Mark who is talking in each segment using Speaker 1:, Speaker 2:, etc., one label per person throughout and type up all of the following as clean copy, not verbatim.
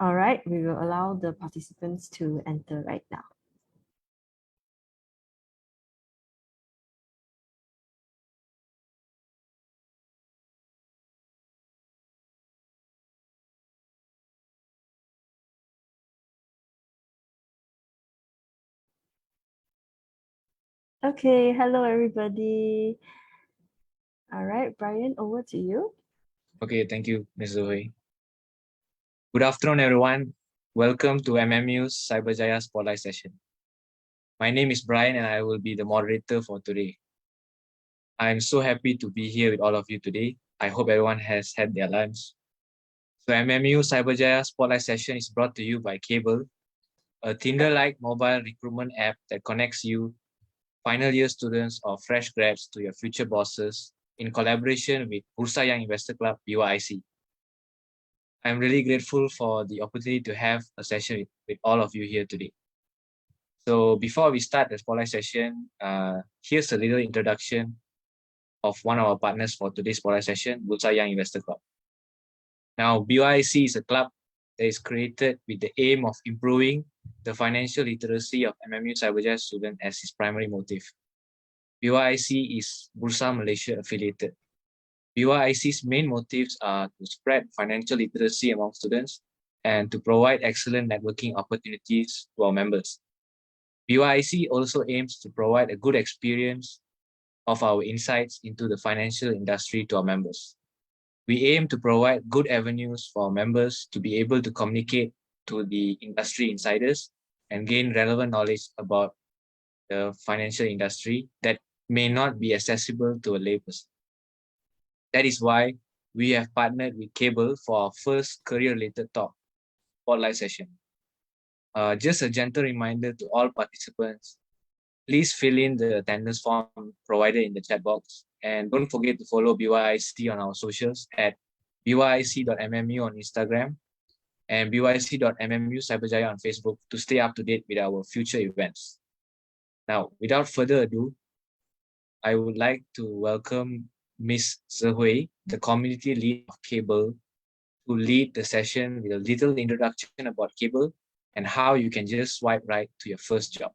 Speaker 1: All right, we will allow the participants to enter right now. Okay, hello everybody. All right, Brian, over to you.
Speaker 2: Okay, thank you, Ms. Zoe. Good afternoon, everyone. Welcome to MMU's Cyberjaya Spotlight session. My name is Brian and I will be the moderator for today. I am so happy to be here with all of you today. I hope everyone has had their lunch. So MMU Cyberjaya Spotlight session is brought to you by Kabel, a Tinder-like mobile recruitment app that connects you, final year students or fresh grads, to your future bosses in collaboration with Bursa Young Investor Club, BYIC. I'm really grateful for the opportunity to have a session with all of you here today. So before we start the spotlight session, here's a little introduction of one of our partners for today's spotlight session, Bursa Young Investor Club. Now, BYIC is a club that is created with the aim of improving the financial literacy of MMU Cyberjaya students as its primary motive. BYIC is Bursa Malaysia affiliated. BYIC's main motives are to spread financial literacy among students and to provide excellent networking opportunities to our members. BYIC also aims to provide a good experience of our insights into the financial industry to our members. We aim to provide good avenues for our members to be able to communicate to the industry insiders and gain relevant knowledge about the financial industry that may not be accessible to a layperson. That is why we have partnered with Kabel for our first career-related talk, spotlight session. Just a gentle reminder to all participants, please fill in the attendance form provided in the chat box. And don't forget to follow BYIC on our socials at byc.mmu on Instagram and byc.mmu Cyberjaya on Facebook to stay up to date with our future events. Now, without further ado, I would like to welcome Ms. Zehui, the community lead of Kabel, to lead the session with a little introduction about Kabel and how you can just swipe right to your first job.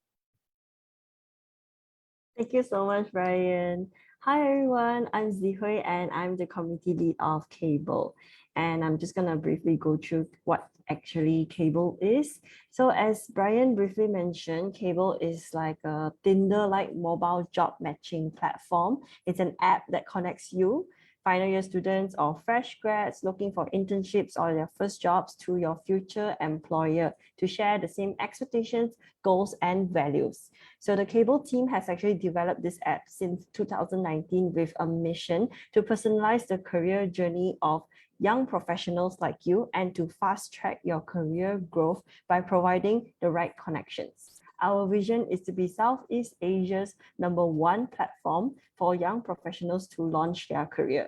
Speaker 1: Thank you so much, Brian. Hi, everyone. I'm Zihui, and I'm the community lead of Kabel. And I'm just going to briefly go through what actually Kabel is. So as Brian briefly mentioned, Kabel is like a Tinder-like mobile job matching platform. It's an app that connects you, final year students or fresh grads looking for internships or their first jobs, to your future employer to share the same expectations, goals, and values. So the Kabel team has actually developed this app since 2019 with a mission to personalize the career journey of young professionals like you and to fast track your career growth by providing the right connections. Our vision is to be Southeast Asia's #1 platform for young professionals to launch their career.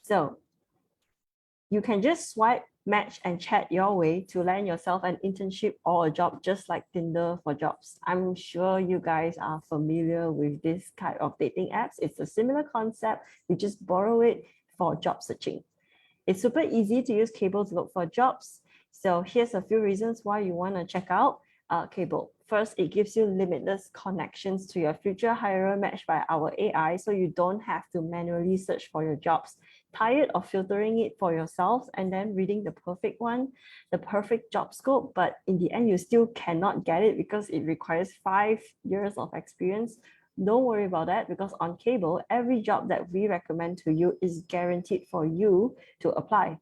Speaker 1: So you can just swipe, match, and chat your way to land yourself an internship or a job, just like Tinder for jobs. I'm sure you guys are familiar with this kind of dating apps. It's a similar concept. We just borrow it for job searching. It's super easy to use Kabel to look for jobs. So here's a few reasons why you want to check out Kabel. First, it gives you limitless connections to your future hirer matched by our AI, so you don't have to manually search for your jobs. Tired of filtering it for yourself and then reading the perfect one, the perfect job scope, but in the end, you still cannot get it because it requires 5 years of experience? Don't worry about that, because on Kabel, every job that we recommend to you is guaranteed for you to apply.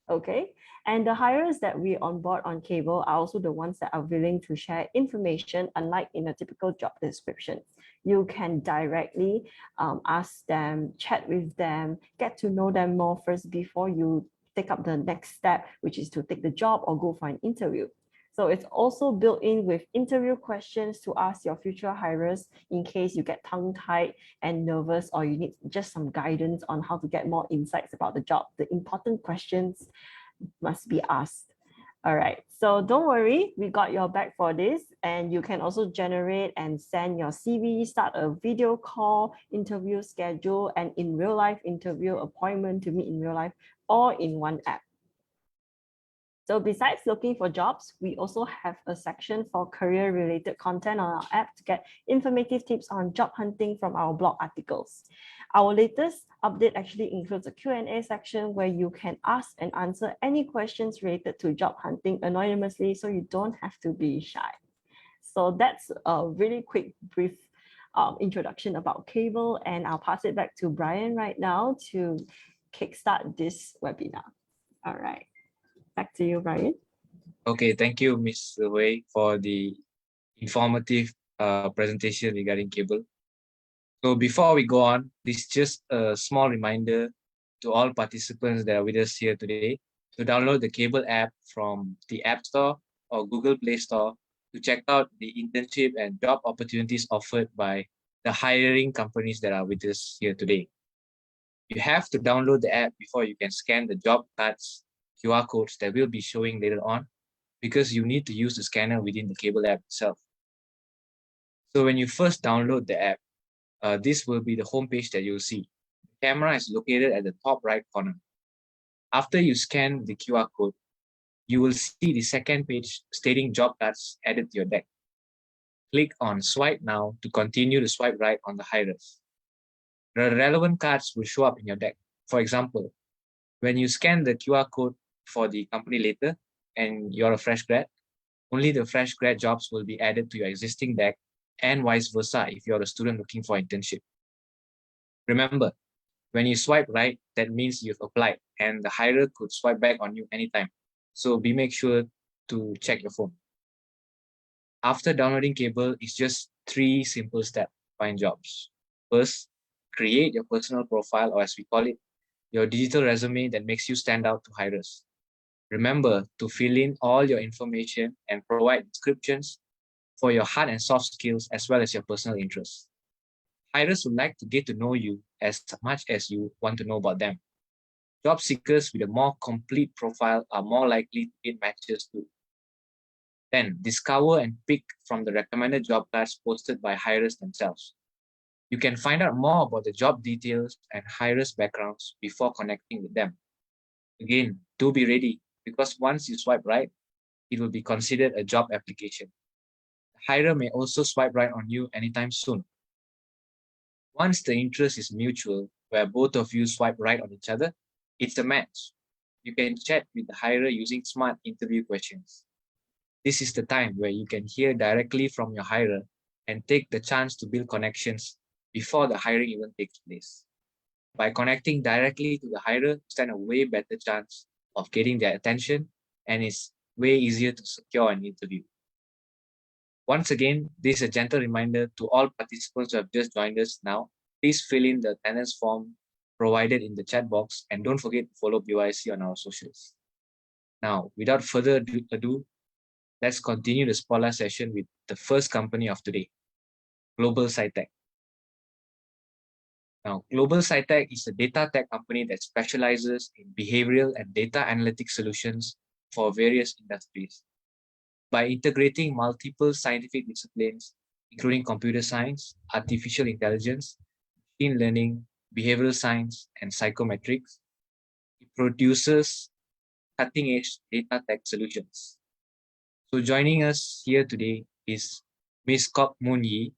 Speaker 1: Okay, and the hires that we onboard on Kabel are also the ones that are willing to share information, unlike in a typical job description. You can directly ask them, chat with them, get to know them more first before you take up the next step, which is to take the job or go for an interview. So it's also built in with interview questions to ask your future hirers in case you get tongue-tied and nervous, or you need just some guidance on how to get more insights about the job. The important questions must be asked. All right, so don't worry, we got your back for this. And you can also generate and send your CV, start a video call, interview schedule, and in real life interview appointment to meet in real life, all in one app. So besides looking for jobs, we also have a section for career-related content on our app to get informative tips on job hunting from our blog articles. Our latest update actually includes a Q&A section where you can ask and answer any questions related to job hunting anonymously, so you don't have to be shy. So that's a really quick, brief introduction about Kabel, and I'll pass it back to Brian right now to kickstart this webinar. All right. Back to you, Brian.
Speaker 2: Okay, thank you, Ms. Wei, for the informative presentation regarding Kabel. So before we go on, this is just a small reminder to all participants that are with us here today to download the Kabel app from the App Store or Google Play Store to check out the internship and job opportunities offered by the hiring companies that are with us here today. You have to download the app before you can scan the job cards, QR codes that will be showing later on, because you need to use the scanner within the Kabel app itself. So when you first download the app, this will be the homepage that you'll see. The camera is located at the top right corner. After you scan the QR code, you will see the second page stating job cards added to your deck. Click on Swipe Now to continue to swipe right on the hires. The relevant cards will show up in your deck. For example, when you scan the QR code for the company later and you're a fresh grad, only the fresh grad jobs will be added to your existing deck, and vice versa if you're a student looking for internship. Remember, when you swipe right, that means you've applied and the hirer could swipe back on you anytime. So make sure to check your phone. After downloading Kabel, it's just 3 simple steps to find jobs. First, create your personal profile, or as we call it, your digital resume that makes you stand out to hirers. Remember to fill in all your information and provide descriptions for your hard and soft skills as well as your personal interests. Hirers would like to get to know you as much as you want to know about them. Job seekers with a more complete profile are more likely to get matches too. Then, discover and pick from the recommended job cards posted by hirers themselves. You can find out more about the job details and hirers' backgrounds before connecting with them. Again, do be ready, because once you swipe right, it will be considered a job application. The hirer may also swipe right on you anytime soon. Once the interest is mutual, where both of you swipe right on each other, it's a match. You can chat with the hirer using smart interview questions. This is the time where you can hear directly from your hirer and take the chance to build connections before the hiring even takes place. By connecting directly to the hirer, you stand a way better chance of getting their attention, and it's way easier to secure an interview. Once again, this is a gentle reminder to all participants who have just joined us now. Please fill in the attendance form provided in the chat box, and don't forget to follow BYIC on our socials. Now, without further ado, let's continue the spotlight session with the first company of today, Global SciTech. Now, Global SciTech is a data tech company that specializes in behavioral and data analytics solutions for various industries. By integrating multiple scientific disciplines, including computer science, artificial intelligence, machine learning, behavioral science, and psychometrics, it produces cutting-edge data tech solutions. So joining us here today is Ms. Kok Moon Yi,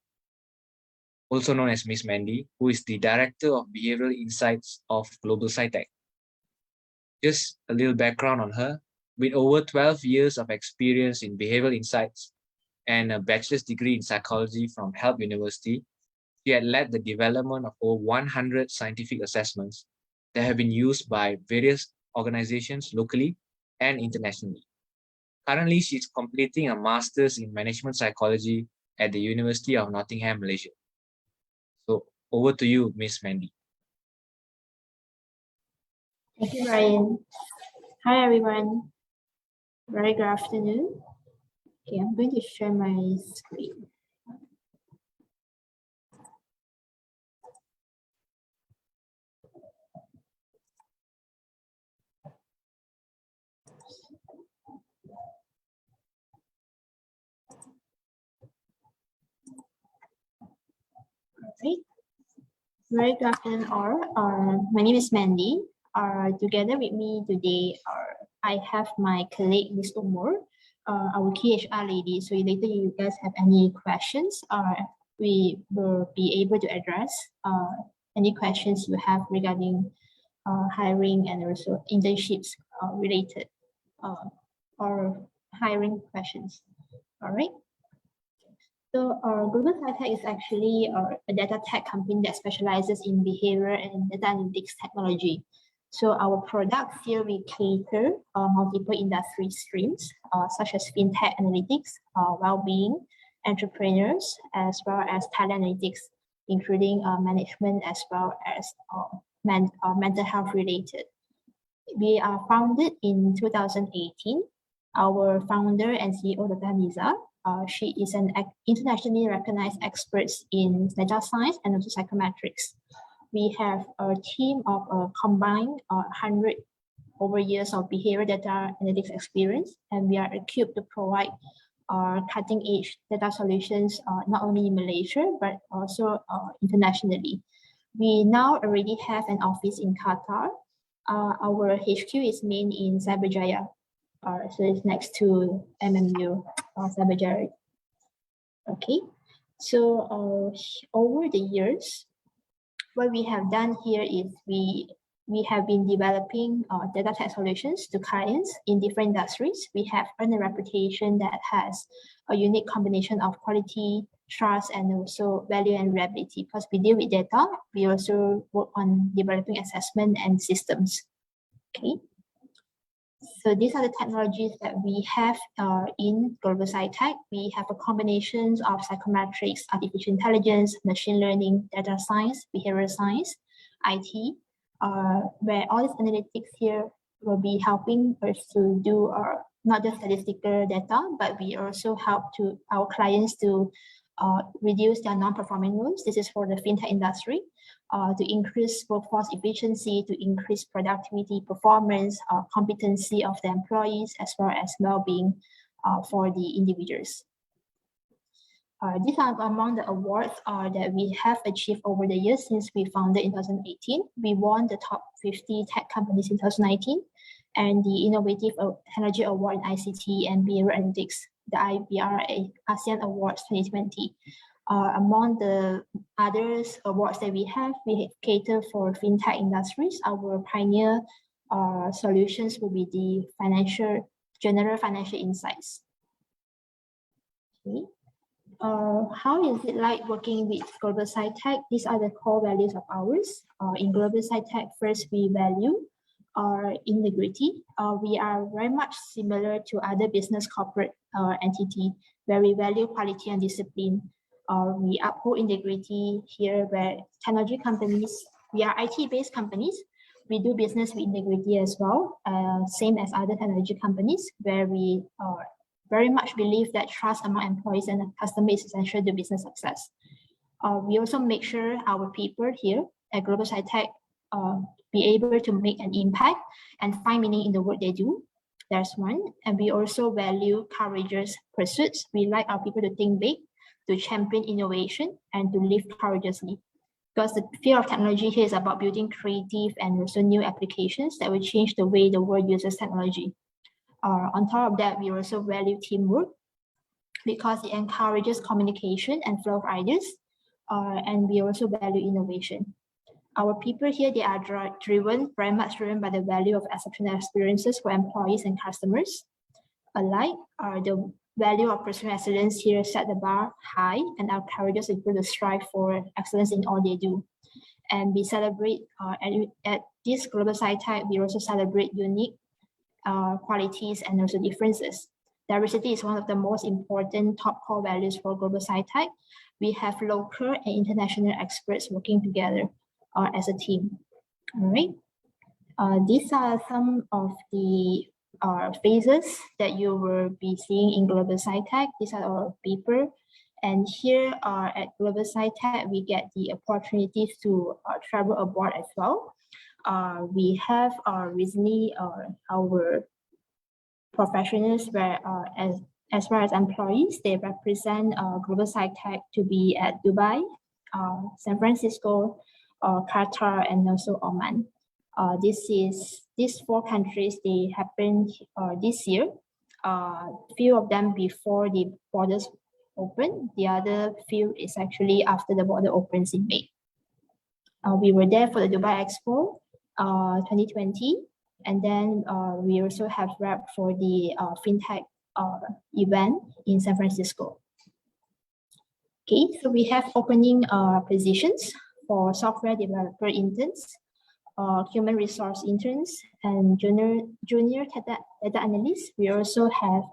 Speaker 2: also known as Ms. Mandy, who is the Director of Behavioral Insights of Global SciTech. Just a little background on her. With over 12 years of experience in behavioral insights and a bachelor's degree in psychology from Help University, she had led the development of over 100 scientific assessments that have been used by various organizations locally and internationally. Currently, she's completing a master's in management psychology at the University of Nottingham, Malaysia. So over to you, Ms. Mandy.
Speaker 3: Thank you, Brian. Hi, everyone. Very good afternoon. Okay, I'm going to share my screen. Right. Very good afternoon, all. My name is Mandy. Together with me today are I have my colleague, Ms. Umur, our key HR lady. So later you guys have any questions, we will be able to address any questions you have regarding hiring and also internships related or hiring questions. All right. So Global Tech is actually a data tech company that specializes in behavior and data analytics technology. So our products here, we cater multiple industry streams, such as fintech analytics, well-being, entrepreneurs, as well as talent analytics, including management as well as mental health related. We are founded in 2018. Our founder and CEO, Dr. Niza, she is an internationally recognized expert in data science and also psychometrics. We have a team of combined 100 over years of behavior data analytics experience, and we are equipped to provide cutting edge data solutions not only in Malaysia, but also internationally. We now already have an office in Qatar. Our HQ is main in Cyberjaya. So it's next to MMU, Cyberjaya. Okay, so over the years, what we have done here is we have been developing data tech solutions to clients in different industries. We have earned a reputation that has a unique combination of quality, trust, and also value and reliability. Because we deal with data, we also work on developing assessment and systems. Okay. So these are the technologies that we have in Global SciTech. We have a combination of psychometrics, artificial intelligence, machine learning, data science, behavioral science, IT, where all these analytics here will be helping us to do not just statistical data, but we also help to our clients to reduce their non-performing loans. This is for the fintech industry. To increase workforce efficiency, to increase productivity, performance, competency of the employees, as well as well-being for the individuals. These are among the awards that we have achieved over the years since we founded in 2018. We won the top 50 tech companies in 2019 and the Innovative Technology Award in ICT and Behavioral Analytics, the IBRA ASEAN Awards 2020. Among the others awards that we cater for fintech industries. Our pioneer solutions will be the general financial insights. Okay. How is it like working with Global SciTech? These are the core values of ours. In Global SciTech, first we value our integrity. We are very much similar to other business corporate entity where we value quality and discipline. We uphold integrity here where technology companies, we are IT-based companies. We do business with integrity as well, same as other technology companies where we very much believe that trust among employees and customers is essential to business success. We also make sure our people here at Global SciTech be able to make an impact and find meaning in the work they do. There's one. And we also value courageous pursuits. We like our people to think big, to champion innovation, and to live courageously. Because the field of technology here is about building creative and also new applications that will change the way the world uses technology. On top of that, we also value teamwork because it encourages communication and flow of ideas. And we also value innovation. Our people here, they are very much driven by the value of exceptional experiences for employees and customers. Alike, the value of personal excellence here set the bar high, and our courageous people to strive for excellence in all they do. And we celebrate, at this Global SciTech, we also celebrate unique qualities and also differences. Diversity is one of the most important top core values for Global SciTech. We have local and international experts working together as a team. All right. These are some of the phases that you will be seeing in Global SciTech. These are our people. And here at Global SciTech, we get the opportunities to travel abroad as well. We have recently our professionals where as well as employees, they represent Global SciTech to be at Dubai, San Francisco, Qatar, and also Oman. These 4 countries, they happened this year. Few of them before the borders open. The other few is actually after the border opens in May. We were there for the Dubai Expo 2020, and then we also have rep for the FinTech event in San Francisco. Okay, so we have opening positions for software developer interns, human resource interns, and junior data analysts. We also have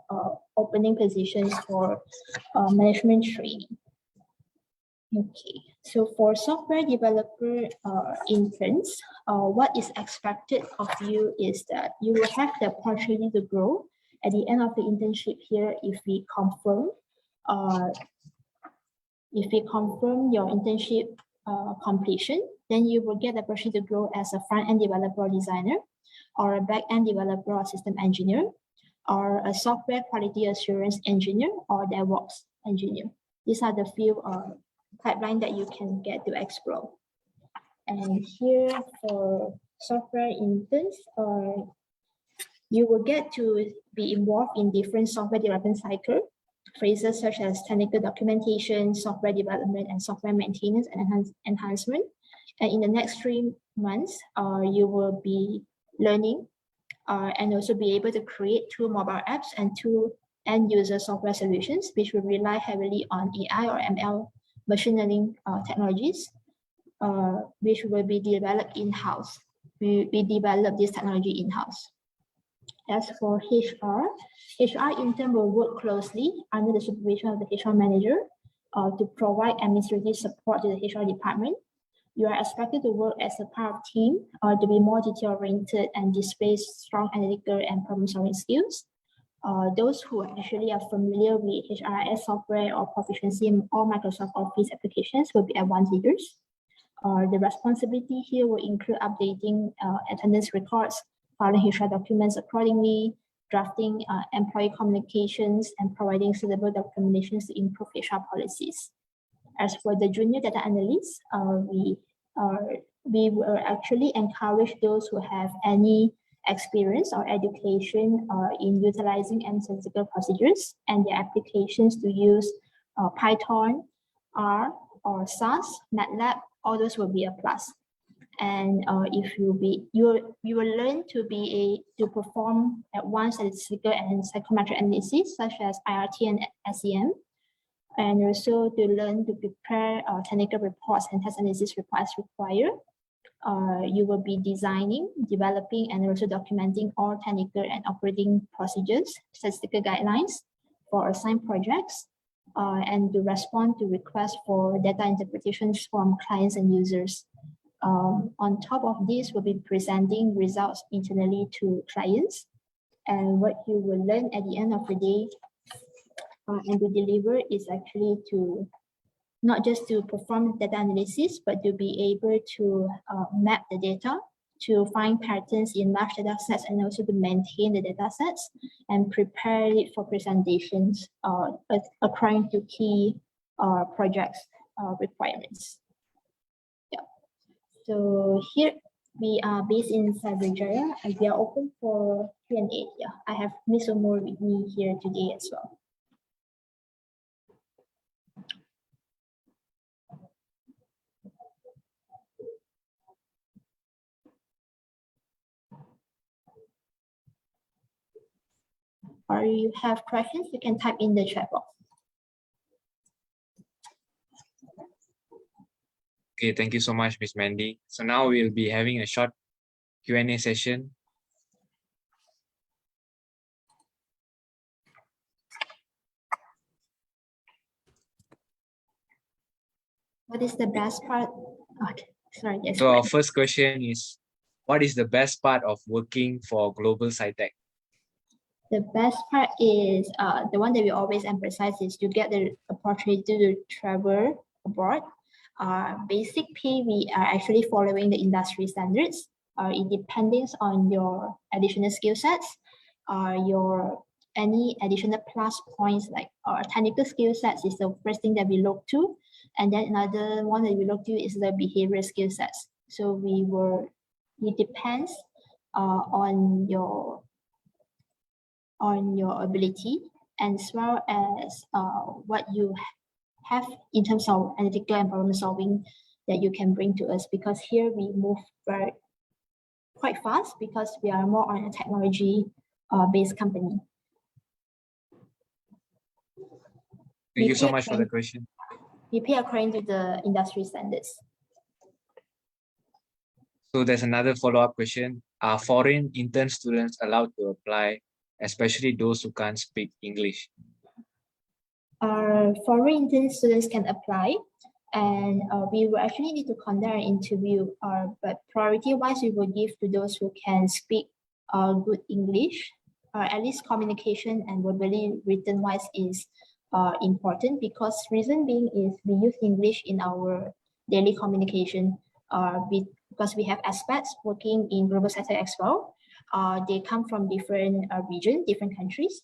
Speaker 3: opening positions for management training. Okay, so for software developer interns, what is expected of you is that you will have the opportunity to grow at the end of the internship here. If we confirm your internship completion, then you will get the opportunity to grow as a front-end developer or designer, or a back-end developer or system engineer, or a software quality assurance engineer or DevOps engineer. These are the few pipeline that you can get to explore. And here for software interns, you will get to be involved in different software development cycle, phrases such as technical documentation, software development, and software maintenance and enhancement. And in the next 3 months, you will be learning and also be able to create 2 mobile apps and 2 end-user software solutions, which will rely heavily on AI or ML machine learning technologies, which will be developed in-house. We develop this technology in-house. As for HR intern will work closely under the supervision of the HR manager to provide administrative support to the HR department. You are expected to work as a part of team to be more detail-oriented and display strong analytical and problem-solving skills. Those who actually are familiar with HRIS software or proficiency in all Microsoft Office applications will be advantageous. The responsibility here will include updating attendance records, filing HR documents accordingly, drafting employee communications, and providing suitable documentations to improve HR policies. As for the junior data analysts, we will actually encourage those who have any experience or education in utilizing statistical procedures and their applications to use Python, R, or SAS, MATLAB. All those will be a plus. And you will learn to perform advanced statistical and psychometric analysis such as IRT and SEM, and also to learn to prepare technical reports and test analysis reports required. You will be designing, developing, and also documenting all technical and operating procedures, statistical guidelines for assigned projects, and to respond to requests for data interpretations from clients and users. On top of this, we'll be presenting results internally to clients. And what you will learn at the end of the day and to deliver is actually to not just to perform data analysis, but to be able to map the data, to find patterns in large data sets, and also to maintain the data sets and prepare it for presentations according to key projects requirements. Yeah. So here we are based in Cyberjaya, and we are open for Q&A. Yeah, I have Ms. Omur with me here today as well. Or you have questions, you can type in the chat box.
Speaker 2: Okay, thank you so much, Ms. Mandy. So now we'll be having a short Q&A session.
Speaker 3: What is the best part? Okay, sorry. Yes.
Speaker 2: So our first question is, what is the best part of working for Global SciTech?
Speaker 3: The best part is the one that we always emphasize is to get the opportunity to travel abroad. Basic pay, we are actually following the industry standards. It depends on your additional skill sets, any additional plus points like technical skill sets is the first thing that we look to. And then another one that we look to is the behavioral skill sets. So we will it depends on your ability, as well as what you have in terms of analytical and problem solving that you can bring to us, because here we move quite fast because we are more on a technology based company.
Speaker 2: Thank you so much for the question.
Speaker 3: We pay according to the industry standards.
Speaker 2: So there's another follow-up question. Are foreign intern students allowed to apply, especially those who can't speak English?
Speaker 3: Foreign intern students can apply, and we will actually need to conduct an interview, but priority-wise, we will give to those who can speak good English, at least communication and verbally written-wise is important, because reason being is we use English in our daily communication because we have expats working in global sector as well. They come from different regions, different countries.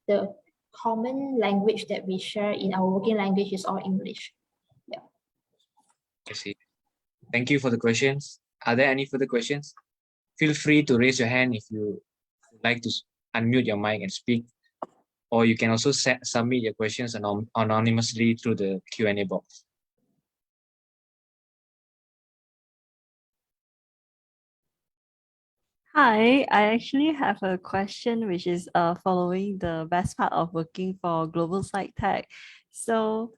Speaker 3: The common language that we share in our working language is all English. Yeah.
Speaker 2: I see. Thank you for the questions. Are there any further questions? Feel free to raise your hand if you would like to unmute your mic and speak, or you can also submit your questions anonymously through the Q&A box.
Speaker 1: Hi, I actually have a question which is following the best part of working for Global Site Tech. So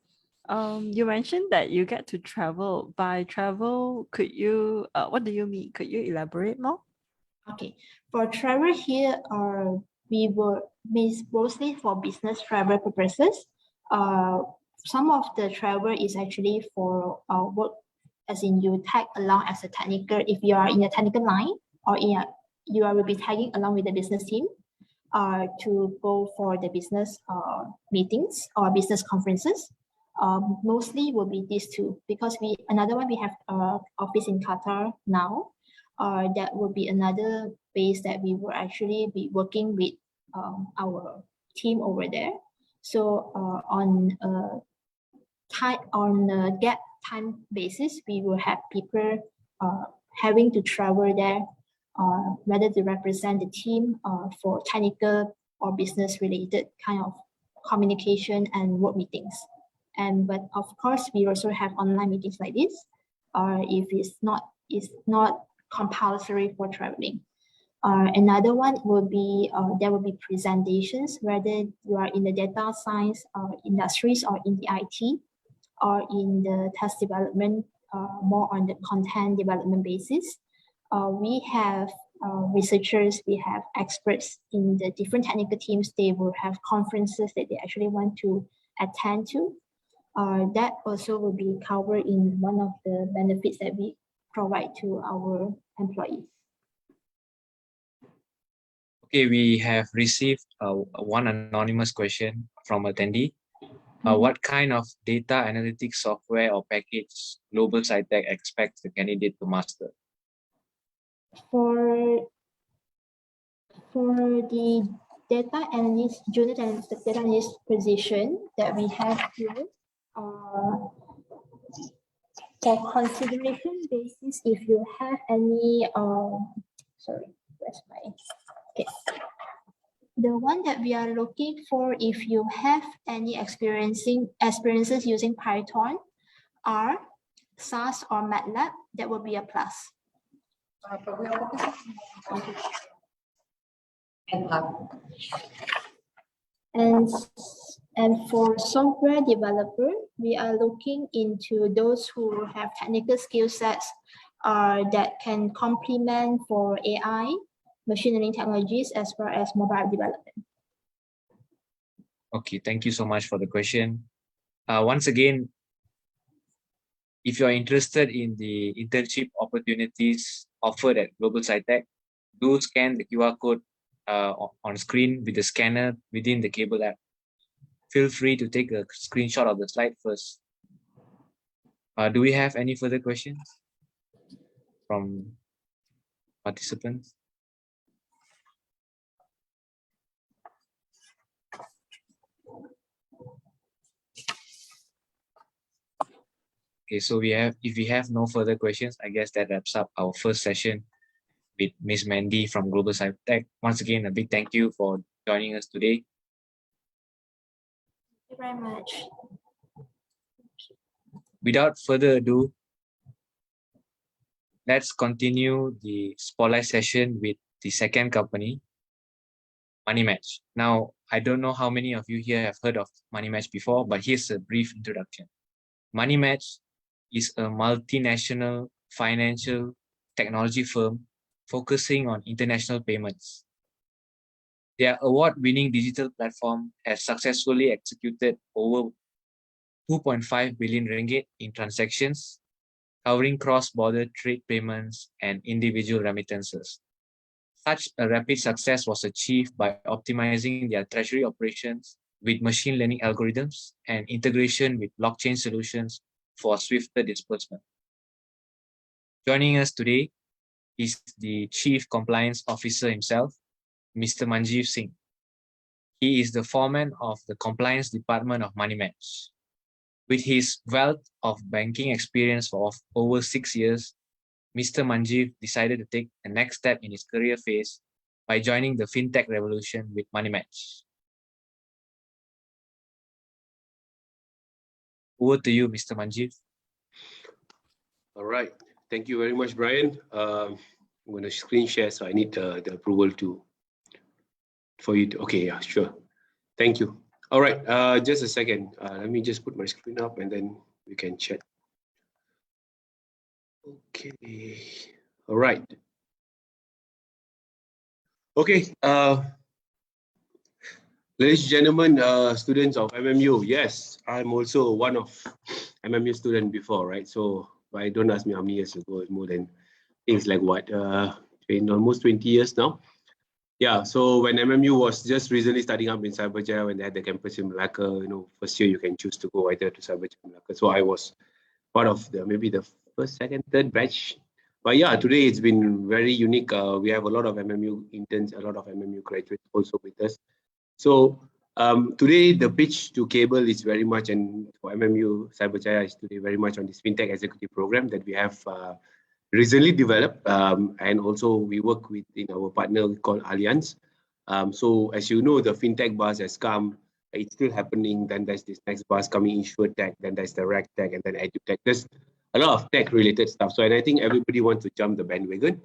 Speaker 1: you mentioned that you get to travel. By travel, could you what do you mean? Could you elaborate more?
Speaker 3: Okay, for travel here, we will mostly for business travel purposes. Some of the travel is actually for work, as in you tag along as a technical, if you are in a technical line, or you will be tagging along with the business team to go for the business meetings or business conferences. Mostly will be these two, because another one we have office in Qatar now. That will be another base that we will actually be working with our team over there. So on a gap time basis, we will have people having to travel there, whether to represent the team for technical or business related kind of communication and work meetings. But of course, we also have online meetings like this, if it's not compulsory for traveling. Another one will be there will be presentations, whether you are in the data science industries or in the IT or in the test development, more on the content development basis. We have researchers, we have experts in the different technical teams. They will have conferences that they actually want to attend to. That also will be covered in one of the benefits that we provide to our employees.
Speaker 2: Okay, we have received one anonymous question from attendee. What kind of data analytics software or package Global Site Tech expects the candidate to master?
Speaker 3: For the data analyst, junior data analyst position that we have here, for consideration basis, if you have any, sorry, where's my, okay. The one that we are looking for, if you have any experiences using Python, R, SAS, or MATLAB, that will be a plus. And for software developer, we are looking into those who have technical skill sets that can complement for AI, machine learning technologies, as well as mobile development.
Speaker 2: Okay, thank you so much for the question. Once again, if you're interested in the internship opportunities offered at Global Site Tech, do scan the QR code on screen with the scanner within the Kabel app. Feel free to take a screenshot of the slide first. Do we have any further questions from participants? Okay, so if we have no further questions, I guess that wraps up our first session with Ms. Mandy from Global Cybertech. Once again, a big thank you for joining us today.
Speaker 3: Thank you very much.
Speaker 2: Without further ado, let's continue the spotlight session with the second company, Money Match. Now, I don't know how many of you here have heard of Money Match before, but here's a brief introduction. Money Match is a multinational financial technology firm focusing on international payments. Their award-winning digital platform has successfully executed over 2.5 billion ringgit in transactions, covering cross-border trade payments and individual remittances. Such a rapid success was achieved by optimizing their treasury operations with machine learning algorithms and integration with blockchain solutions for swifter disbursement. Joining us today is the Chief Compliance Officer himself, Mr. Manjeev Singh. He is the foreman of the Compliance Department of Money Match. With his wealth of banking experience for over 6 years, Mr. Manjeev decided to take the next step in his career phase by joining the fintech revolution with Money Match. Over to you, Mr. Manjeev.
Speaker 4: All right. Thank you very much, Brian. I'm going to screen share, so I need the approval for you to. Okay, yeah, sure. Thank you. All right. Just a second. Let me just put my screen up, and then we can chat. Okay. All right. Okay. Ladies and gentlemen, students of MMU, yes, I'm also one of MMU student before, right? So, but don't ask me how many years ago. It's more than things like what, almost 20 years now. Yeah. So when MMU was just recently starting up in Cyberjaya, when they had the campus in Malacca, first year you can choose to go either to Cyberjaya or Malacca. So I was part of maybe the first, second, third batch. But yeah, today it's been very unique. We have a lot of MMU interns, a lot of MMU graduates also with us. So today the pitch to Kabel is very much, and for MMU Cyberjaya is today very much on this FinTech Executive Program that we have recently developed, and also we work with our partner called Allianz. So as you know, the FinTech buzz has come. It's still happening. Then there's this next buzz coming, InsurTech. Then there's the RegTech, and then EduTech. There's a lot of tech-related stuff. So and I think everybody wants to jump the bandwagon.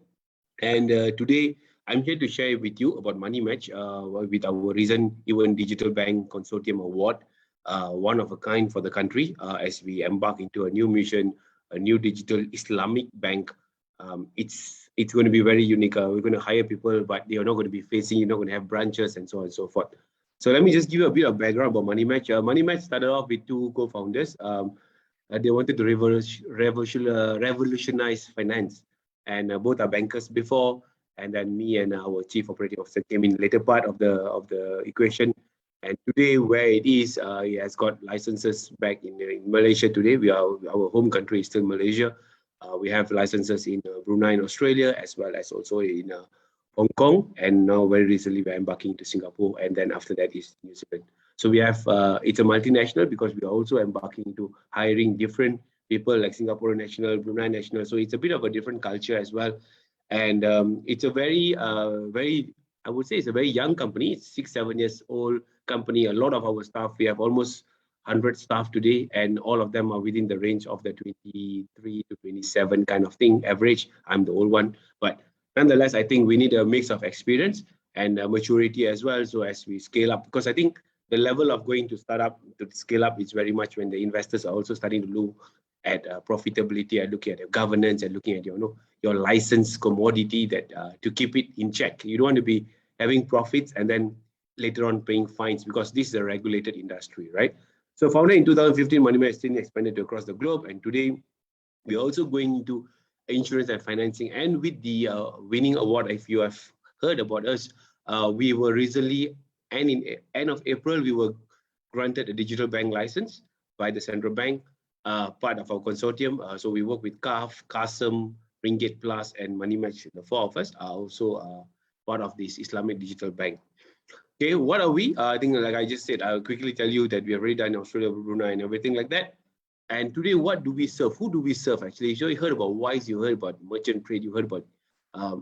Speaker 4: And today, I'm here to share with you about Money Match with our recent even Digital Bank Consortium Award, one of a kind for the country as we embark into a new mission, a new digital Islamic bank. It's going to be very unique. We're going to hire people, but they are not going to be facing, you're not going to have branches and so on and so forth. So let me just give you a bit of background about Money Match. Money Match started off with two co-founders. They wanted to revolutionize finance. And both are bankers before, and then me and our chief operating officer came in later part of the equation. And today, where it is, it has got licenses back in Malaysia. Today, our home country is still Malaysia. We have licenses in Brunei and Australia, as well as also in Hong Kong. And now, very recently, we're embarking to Singapore, and then after that is New Zealand. So we have it's a multinational because we are also embarking into hiring different people like Singapore national, Brunei national. So it's a bit of a different culture as well. And it's a very, I would say it's a very young company. It's 6-7 years old company. A lot of our staff, we have almost 100 staff today, and all of them are within the range of the 23 to 27 kind of thing, average. I'm the old one. But nonetheless, I think we need a mix of experience and maturity as well. So as we scale up, because I think the level of going to start up, to scale up is very much when the investors are also starting to look at profitability, and looking at governance, and looking at your license commodity that to keep it in check. You don't want to be having profits and then later on paying fines, because this is a regulated industry, right? So founded in 2015, Money Match has expanded across the globe, and today we're also going into insurance and financing. And with the winning award, if you have heard about us, we were recently, and in end of April, we were granted a digital bank license by the central bank, part of our consortium. So we work with CAF, CASM, Ringgit Plus, and Money Match. The four of us are also part of this Islamic digital bank. Okay, what are we? I think, like I just said, I'll quickly tell you that we have already done Australia, Brunei, and everything like that. And today, what do we serve? Who do we serve actually? So you heard about WISE, you heard about merchant trade, you heard about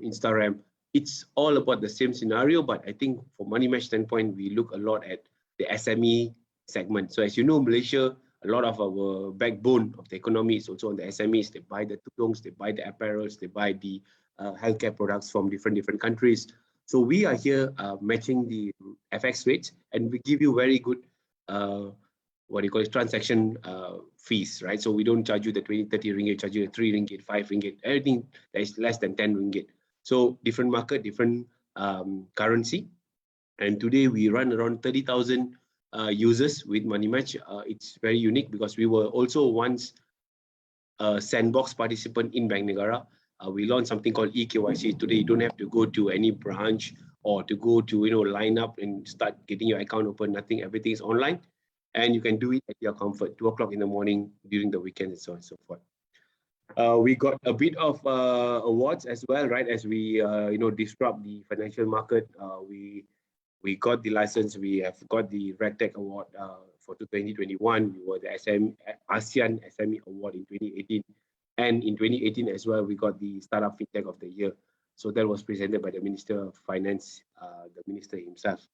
Speaker 4: Instagram. It's all about the same scenario, but I think for Money Match standpoint, we look a lot at the SME segment. So as you know, Malaysia, a lot of our backbone of the economy is also on the SMEs. They buy the tudungs, they buy the apparels, they buy the healthcare products from different countries. So we are here matching the FX rates, and we give you very good what do you call it, transaction fees, right? So we don't charge you the 20, 30 ringgit, charge you the 3 ringgit, 5 ringgit, everything that is less than 10 ringgit. So different market, different currency. And today we run around 30,000 users with Money Match. It's very unique because we were also once a sandbox participant in Bank Negara. We launched something called eKYC. Today, you don't have to go to any branch or to go to, line up and start getting your account open. Nothing, everything is online. And you can do it at your comfort, 2 o'clock in the morning, during the weekend, and so on and so forth. We got a bit of awards as well, right? As we, disrupt the financial market. We got the license. We have got the RegTech Award for 2021. We were the ASEAN SME Award in 2018. And in 2018 as well, we got the Startup FinTech of the Year. So that was presented by the Minister of Finance, the Minister himself,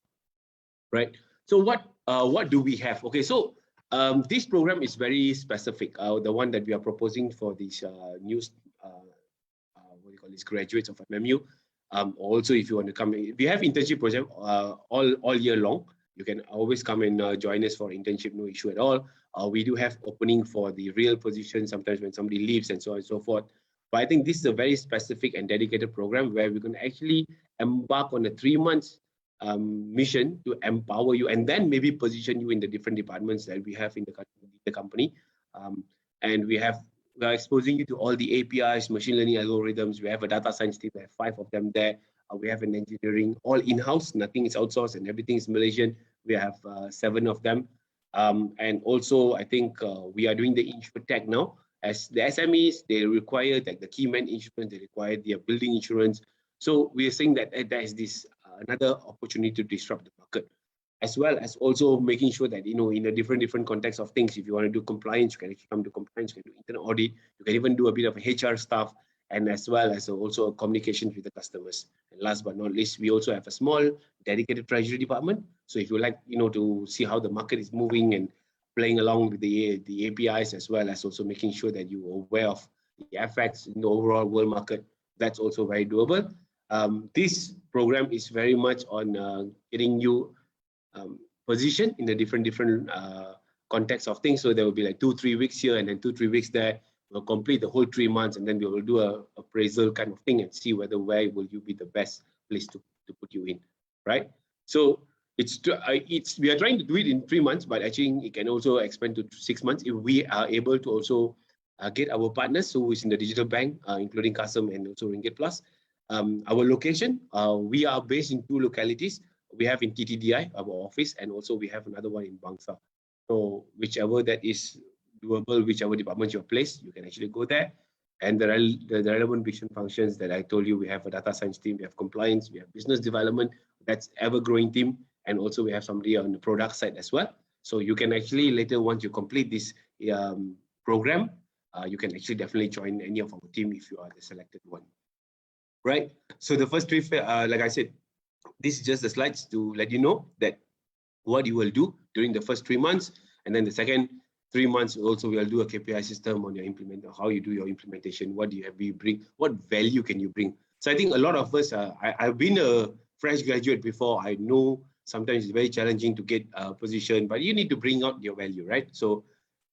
Speaker 4: right? So what do we have? Okay, so this program is very specific. The one that we are proposing for these new, what do you call this, graduates of MMU. Also, if you want to come, we have internship project all year long. You can always come and join us for internship, no issue at all. We do have opening for the real position sometimes when somebody leaves and so on and so forth. But I think this is a very specific and dedicated program where we're going to actually embark on a 3 months mission to empower you and then maybe position you in the different departments that we have in the company. And we are exposing you to all the APIs, machine learning algorithms. We have a data science team, we have 5 of them there. We have an engineering, all in-house, nothing is outsourced and everything is Malaysian. We have 7 of them. And also, I think we are doing the InsurTech now. As the SMEs, they require like the key man insurance, they require their building insurance. So we are saying that there is this another opportunity to disrupt the market, as well as also making sure that, in a different context of things, if you want to do compliance, you can actually come to compliance, you can do internal audit, you can even do a bit of HR stuff, and as well as also communications with the customers. And last but not least, we also have a small dedicated treasury department. So if you like, to see how the market is moving and playing along with the APIs, as well as also making sure that you are aware of the effects in the overall world market, that's also very doable. This program is very much on getting you positioned in the different context of things. So there will be like 2-3 weeks here and then 2-3 weeks there. We'll complete the whole 3 months, and then we will do a appraisal kind of thing and see where will you be the best place to put you in, right? So we are trying to do it in 3 months, but actually it can also expand to 6 months if we are able to also get our partners who is in the digital bank, including Kasem and also Ringgit Plus. Our location, we are based in 2 localities. We have in TTDI, our office, and also we have another one in Bangsa. So whichever that is doable, whichever department you're placed, you can actually go there. And the relevant vision functions that I told you, we have a data science team, we have compliance, we have business development, that's ever-growing team, and also we have somebody on the product side as well. So you can actually later, once you complete this program, you can actually definitely join any of our team if you are the selected one. Right. So the first 3, like I said, this is just the slides to let you know that what you will do during the first 3 months, and then the second 3 months also we'll do a KPI system on your how you do your implementation, what do you have you bring, what value can you bring. So I think a lot of us, I've been a fresh graduate before. I know sometimes it's very challenging to get a position, but you need to bring out your value, right? So,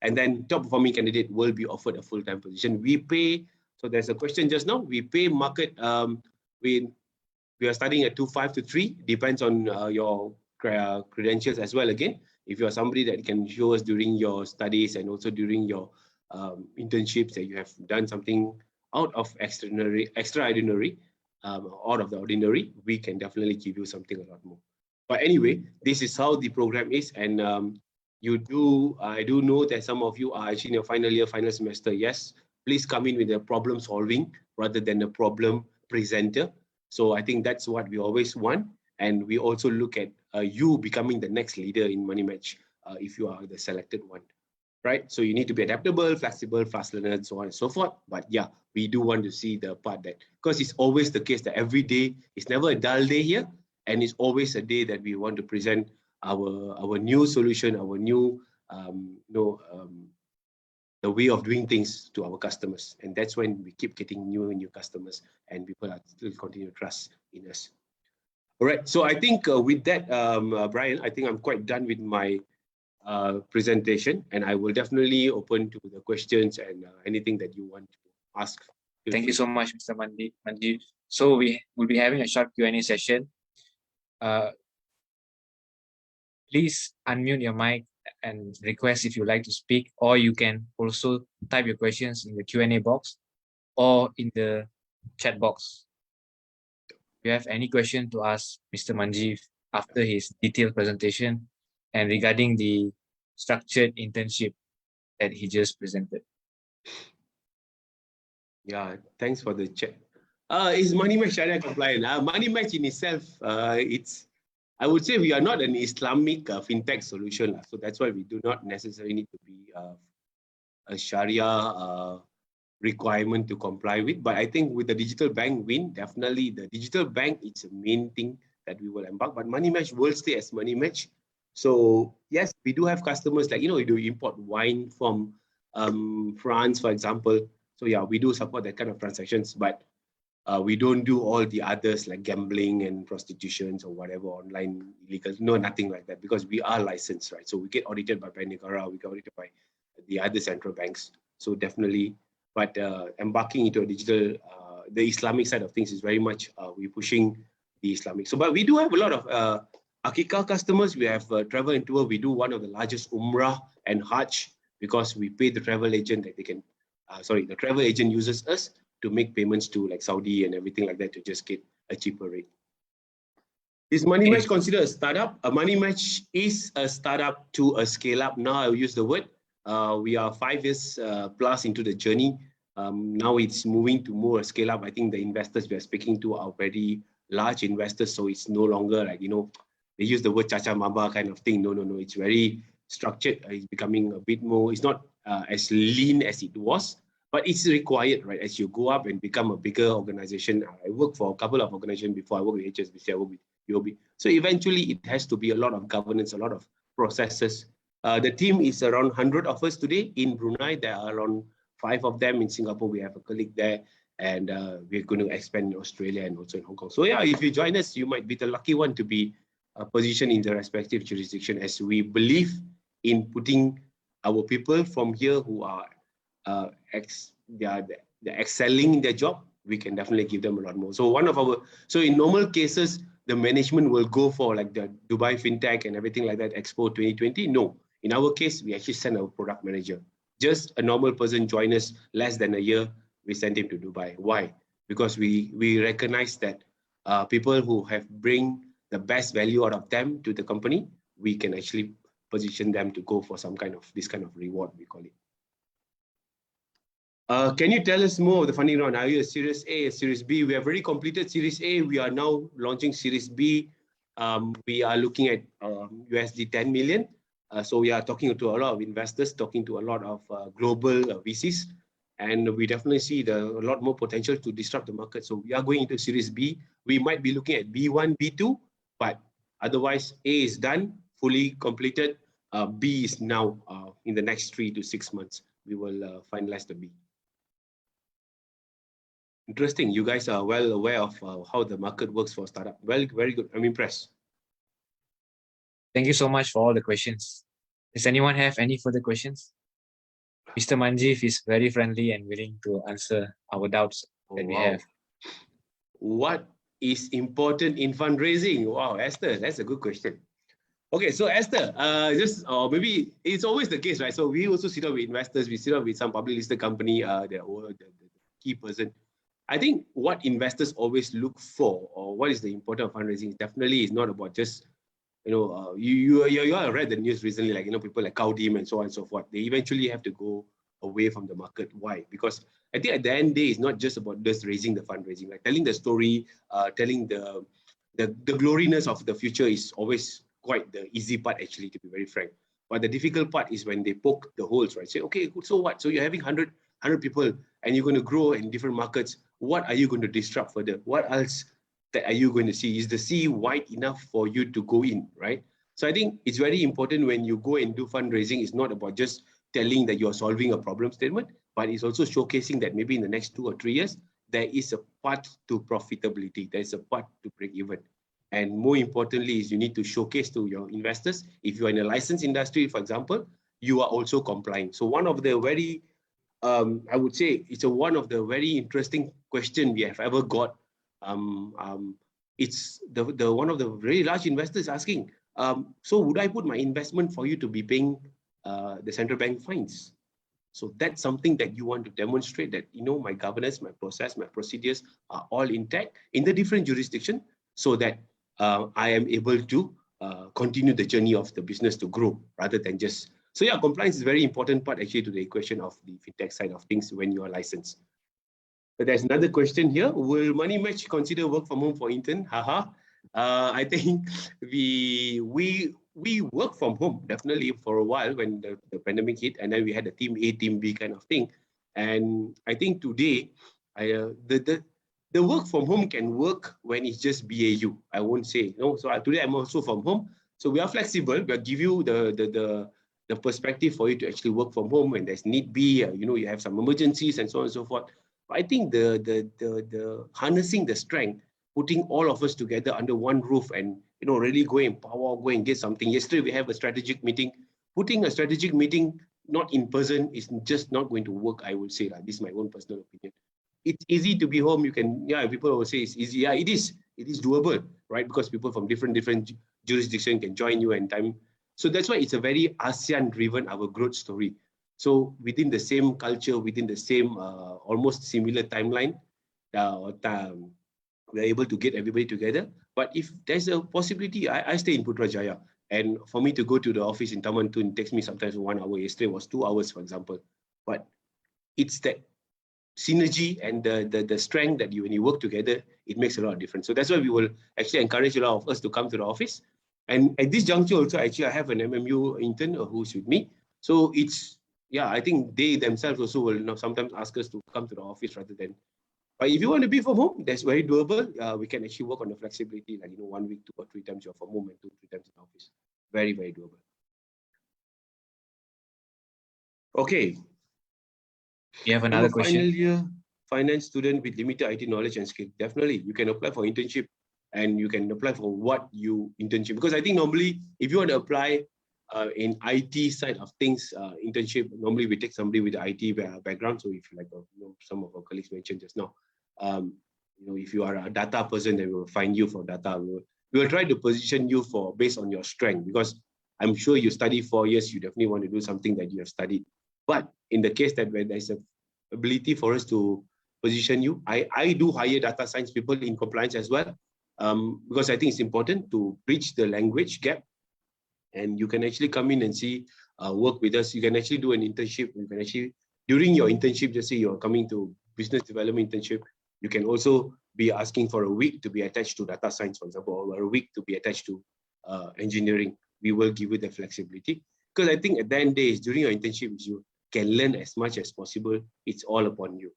Speaker 4: and then top performing candidate will be offered a full-time position. We pay. So there's a question just now. We pay market. We are starting at 2.5 to 3. Depends on your credentials as well. Again, if you are somebody that can show us during your studies and also during your internships that you have done something out of extraordinary, out of the ordinary, we can definitely give you something a lot more. But anyway, this is how the program is, and I do know that some of you are actually in your final year, final semester. Yes. Please come in with a problem solving rather than a problem presenter. So I think that's what we always want. And we also look at you becoming the next leader in Money Match if you are the selected one, right? So you need to be adaptable, flexible, fast learner, and so on and so forth. But yeah, we do want to see the part that, because it's always the case that every day, it's never a dull day here, and it's always a day that we want to present our new solution, our new the way of doing things to our customers. And that's when we keep getting new and new customers, and people are still continue to trust in us. All right, so I think with that, Brian, I think I'm quite done with my presentation, and I will definitely open to the questions and anything that you want to ask.
Speaker 2: Thank you so much, Mr. Manjeev. So we will be having a short Q&A session. Please unmute your mic and request if you like to speak, or you can also type your questions in the Q&A box or in the chat box. If you have any question to ask Mr. Manjeev after his detailed presentation and regarding the structured internship that he just presented.
Speaker 4: Yeah, thanks for the chat. Is Money Match Sharia compliant? Money Match in itself, I would say we are not an Islamic fintech solution. So that's why we do not necessarily need to be a Sharia requirement to comply with. But I think with the digital bank win, definitely the digital bank is the main thing that we will embark. But Money Match will stay as Money Match. So yes, we do have customers like, we do import wine from France, for example. So yeah, we do support that kind of transactions, but we don't do all the others like gambling and prostitutions or whatever, online illegal. No, nothing like that, because we are licensed, right? So we get audited by Bank Negara, we get audited by the other central banks. So definitely, but embarking into a digital, the Islamic side of things is very much, we're pushing the Islamic. So, but we do have a lot of Akikah customers. We have travel and tour. We do one of the largest Umrah and Hajj, because we pay the travel agent that they can, the travel agent uses us to make payments to like Saudi and everything like that to just get a cheaper rate. Is Money Match considered a startup? A Money Match is a startup to a scale up. Now I'll use the word. We are 5 years plus into the journey. Now it's moving to more scale up. I think the investors we are speaking to are very large investors. So it's no longer like, they use the word Chacha Mamba kind of thing. No. It's very structured. It's becoming a bit more, it's not as lean as it was. But it's required, right? As you go up and become a bigger organization. I worked for a couple of organizations before. I worked with HSBC, I worked with UOB. So eventually it has to be a lot of governance, a lot of processes. The team is around 100 of us today in Brunei. There are around 5 of them in Singapore. We have a colleague there, and we're going to expand in Australia and also in Hong Kong. So yeah, if you join us, you might be the lucky one to be positioned in the respective jurisdiction, as we believe in putting our people from here who are they're excelling in their job. We can definitely give them a lot more. So in normal cases, the management will go for like the Dubai FinTech and everything like that, Expo 2020. No, in our case, we actually send our product manager. Just a normal person join us less than a year, we send him to Dubai. Why? Because we recognize that people who have bring the best value out of them to the company, we can actually position them to go for some kind of this kind of reward, we call it. Can you tell us more of the funding round? Are you a Series A, a Series B? We have already completed Series A. We are now launching Series B. We are looking at USD 10 million. So we are talking to a lot of investors, talking to a lot of global VCs, and we definitely see a lot more potential to disrupt the market. So we are going into Series B. We might be looking at B1, B2, but otherwise A is done, fully completed. B is now in the next 3 to 6 months. We will finalize the B. Interesting. You guys are well aware of how the market works for startup. Well, very good. I'm impressed.
Speaker 2: Thank you so much for all the questions. Does anyone have any further questions? Mr. Manjeev is very friendly and willing to answer our doubts that we have.
Speaker 4: What is important in fundraising? Wow, Esther, that's a good question. Okay, so Esther, maybe it's always the case, right? So we also sit down with investors, we sit down with some public listed company, the key person. I think what investors always look for, or what is the importance of fundraising, definitely is not about just, you all read the news recently, like, people like Kaudim and so on and so forth. They eventually have to go away from the market. Why? Because I think at the end of the day, it's not just about just raising the fundraising, like telling the story, telling the gloriness of the future is always quite the easy part, actually, to be very frank. But the difficult part is when they poke the holes, right? Say, okay, so what? So you're having 100 people and you're going to grow in different markets. What are you going to disrupt further? What else that are you going to see? Is the sea wide enough for you to go in, right? So I think it's very important when you go and do fundraising, it's not about just telling that you're solving a problem statement, but it's also showcasing that maybe in the next 2 or 3 years, there is a path to profitability. There is a path to break even. And more importantly is you need to showcase to your investors, if you're in a licensed industry, for example, you are also complying. So one of the very, I would say it's one of the very interesting question we have ever got. It's the one of the very large investors asking, so would I put my investment for you to be paying the central bank fines? So that's something that you want to demonstrate that, you know, my governance, my process, my procedures are all intact in the different jurisdiction, so that I am able to continue the journey of the business to grow rather than just. So yeah, compliance is a very important part actually to the equation of the fintech side of things when you are licensed. But there's another question here. Will Money Match consider work from home for intern? Haha. I think we work from home definitely for a while when the pandemic hit, and then we had a team A, team B kind of thing. And I think today, the work from home can work when it's just BAU. I won't say no. So today I'm also from home. So we are flexible. We'll give you the perspective for you to actually work from home when there's need be. You know, you have some emergencies and so on and so forth. But I think the harnessing the strength, putting all of us together under one roof and, you know, really go and power, go and get something. Yesterday we have a strategic meeting. Putting a strategic meeting not in person is just not going to work, I would say. This is my own personal opinion. It's easy to be home. You can, yeah, people will say it's easy. Yeah, it is. It is doable, right? Because people from different jurisdictions can join you and time. So that's why it's a very ASEAN-driven, our growth story. So within the same culture, within the same almost similar timeline, we're able to get everybody together. But if there's a possibility, I stay in Putrajaya. And for me to go to the office in Taman Tun, it takes me sometimes 1 hour. Yesterday was 2 hours, for example. But it's that synergy and the strength that when you work together, it makes a lot of difference. So that's why we will actually encourage a lot of us to come to the office. And at this juncture also, actually, I have an MMU intern who's with me. So it's, yeah, I think they themselves also will sometimes ask us to come to the office rather than. But if you want to be from home, that's very doable. We can actually work on the flexibility, like, you know, 1 week, 2 or 3 times you're from home and 2 or 3 times in the office. Very, very doable. Okay.
Speaker 2: You have another question?
Speaker 4: Final year finance student with limited IT knowledge and skill. Definitely, you can apply for internship and you can apply for what you internship. Because I think normally, if you want to apply in IT side of things, internship, normally we take somebody with IT background. So if like you know, some of our colleagues mentioned just now, you know, if you are a data person, then we will find you for data. We will try to position you for based on your strength, because I'm sure you study 4 years, you definitely want to do something that you have studied. But in the case that where there's an ability for us to position you, I do hire data science people in compliance as well, because I think it's important to bridge the language gap. And you can actually come in and see, work with us. You can actually do an internship. You can actually, during your internship, just say you're coming to business development internship, you can also be asking for a week to be attached to data science, for example, or a week to be attached to engineering. We will give you the flexibility. Because I think at the end of the day, during your internship, you can learn as much as possible. It's all upon you.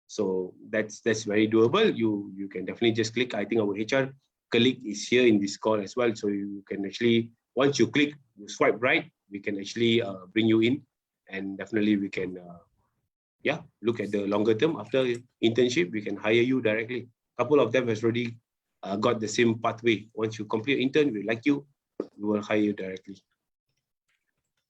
Speaker 4: So that's very doable. You can definitely just click. I think our HR colleague is here in this call as well. So you can actually, once you click, you swipe right, we can actually bring you in, and definitely we can, look at the longer term. After internship, we can hire you directly. A couple of them has already got the same pathway. Once you complete intern, we like you, we will hire you directly.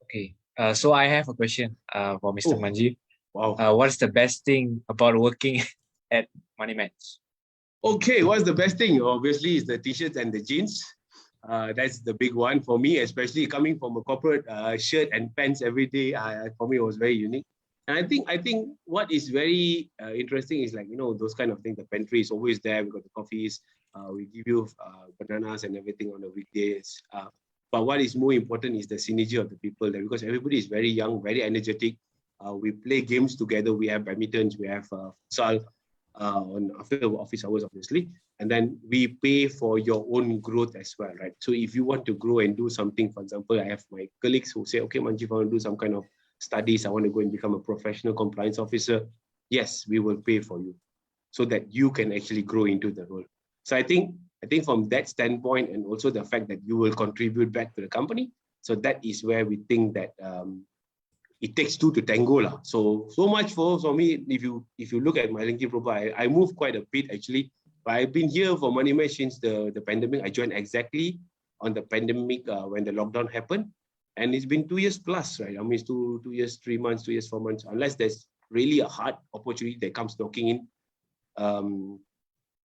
Speaker 2: Okay, so I have a question for Mr. Manji.
Speaker 4: Wow.
Speaker 2: What's the best thing about working at Money Match?
Speaker 4: Okay, what's the best thing? Obviously, it's the t-shirts and the jeans. That's the big one for me, especially coming from a corporate shirt and pants every day. For me, it was very unique. And I think what is very interesting is, like, you know, those kind of things. The pantry is always there. We got the coffees. We give you bananas and everything on the weekdays. But what is more important is the synergy of the people there, because everybody is very young, very energetic. We play games together. We have badminton. We have futsal after office hours, obviously. and then we pay for your own growth as well, right? So if you want to grow and do something, for example, I have my colleagues who say, okay, Manjeev, I want to do some kind of studies, I want to go and become a professional compliance officer. Yes, we will pay for you so that you can actually grow into the role. So I think from that standpoint, and also the fact that you will contribute back to the company, so that is where we think that it takes two to tango lah. So much for me. If you look at my LinkedIn profile, I moved quite a bit actually. But I've been here for Money Match since the pandemic. I joined exactly on the pandemic when the lockdown happened, and it's been 2 years plus, right? I mean, it's 2 years, 3 months, 2 years, 4 months. Unless there's really a hard opportunity that comes knocking in,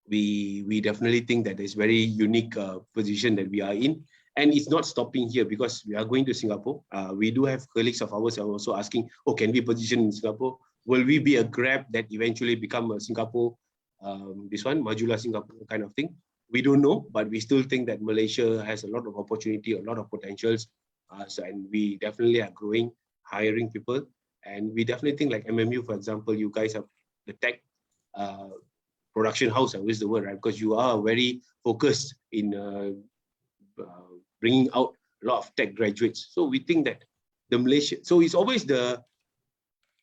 Speaker 4: we definitely think that there's very unique position that we are in. And it's not stopping here because we are going to Singapore. We do have colleagues of ours who are also asking, oh, can we position in Singapore? Will we be a Grab that eventually become a Singapore, Majula Singapore kind of thing? We don't know, but we still think that Malaysia has a lot of opportunity, a lot of potentials. And we definitely are growing, hiring people. And we definitely think like MMU, for example, you guys have the tech production house, I use the word, right? Because you are very focused in bringing out a lot of tech graduates. So we think that the Malaysia, so it's always the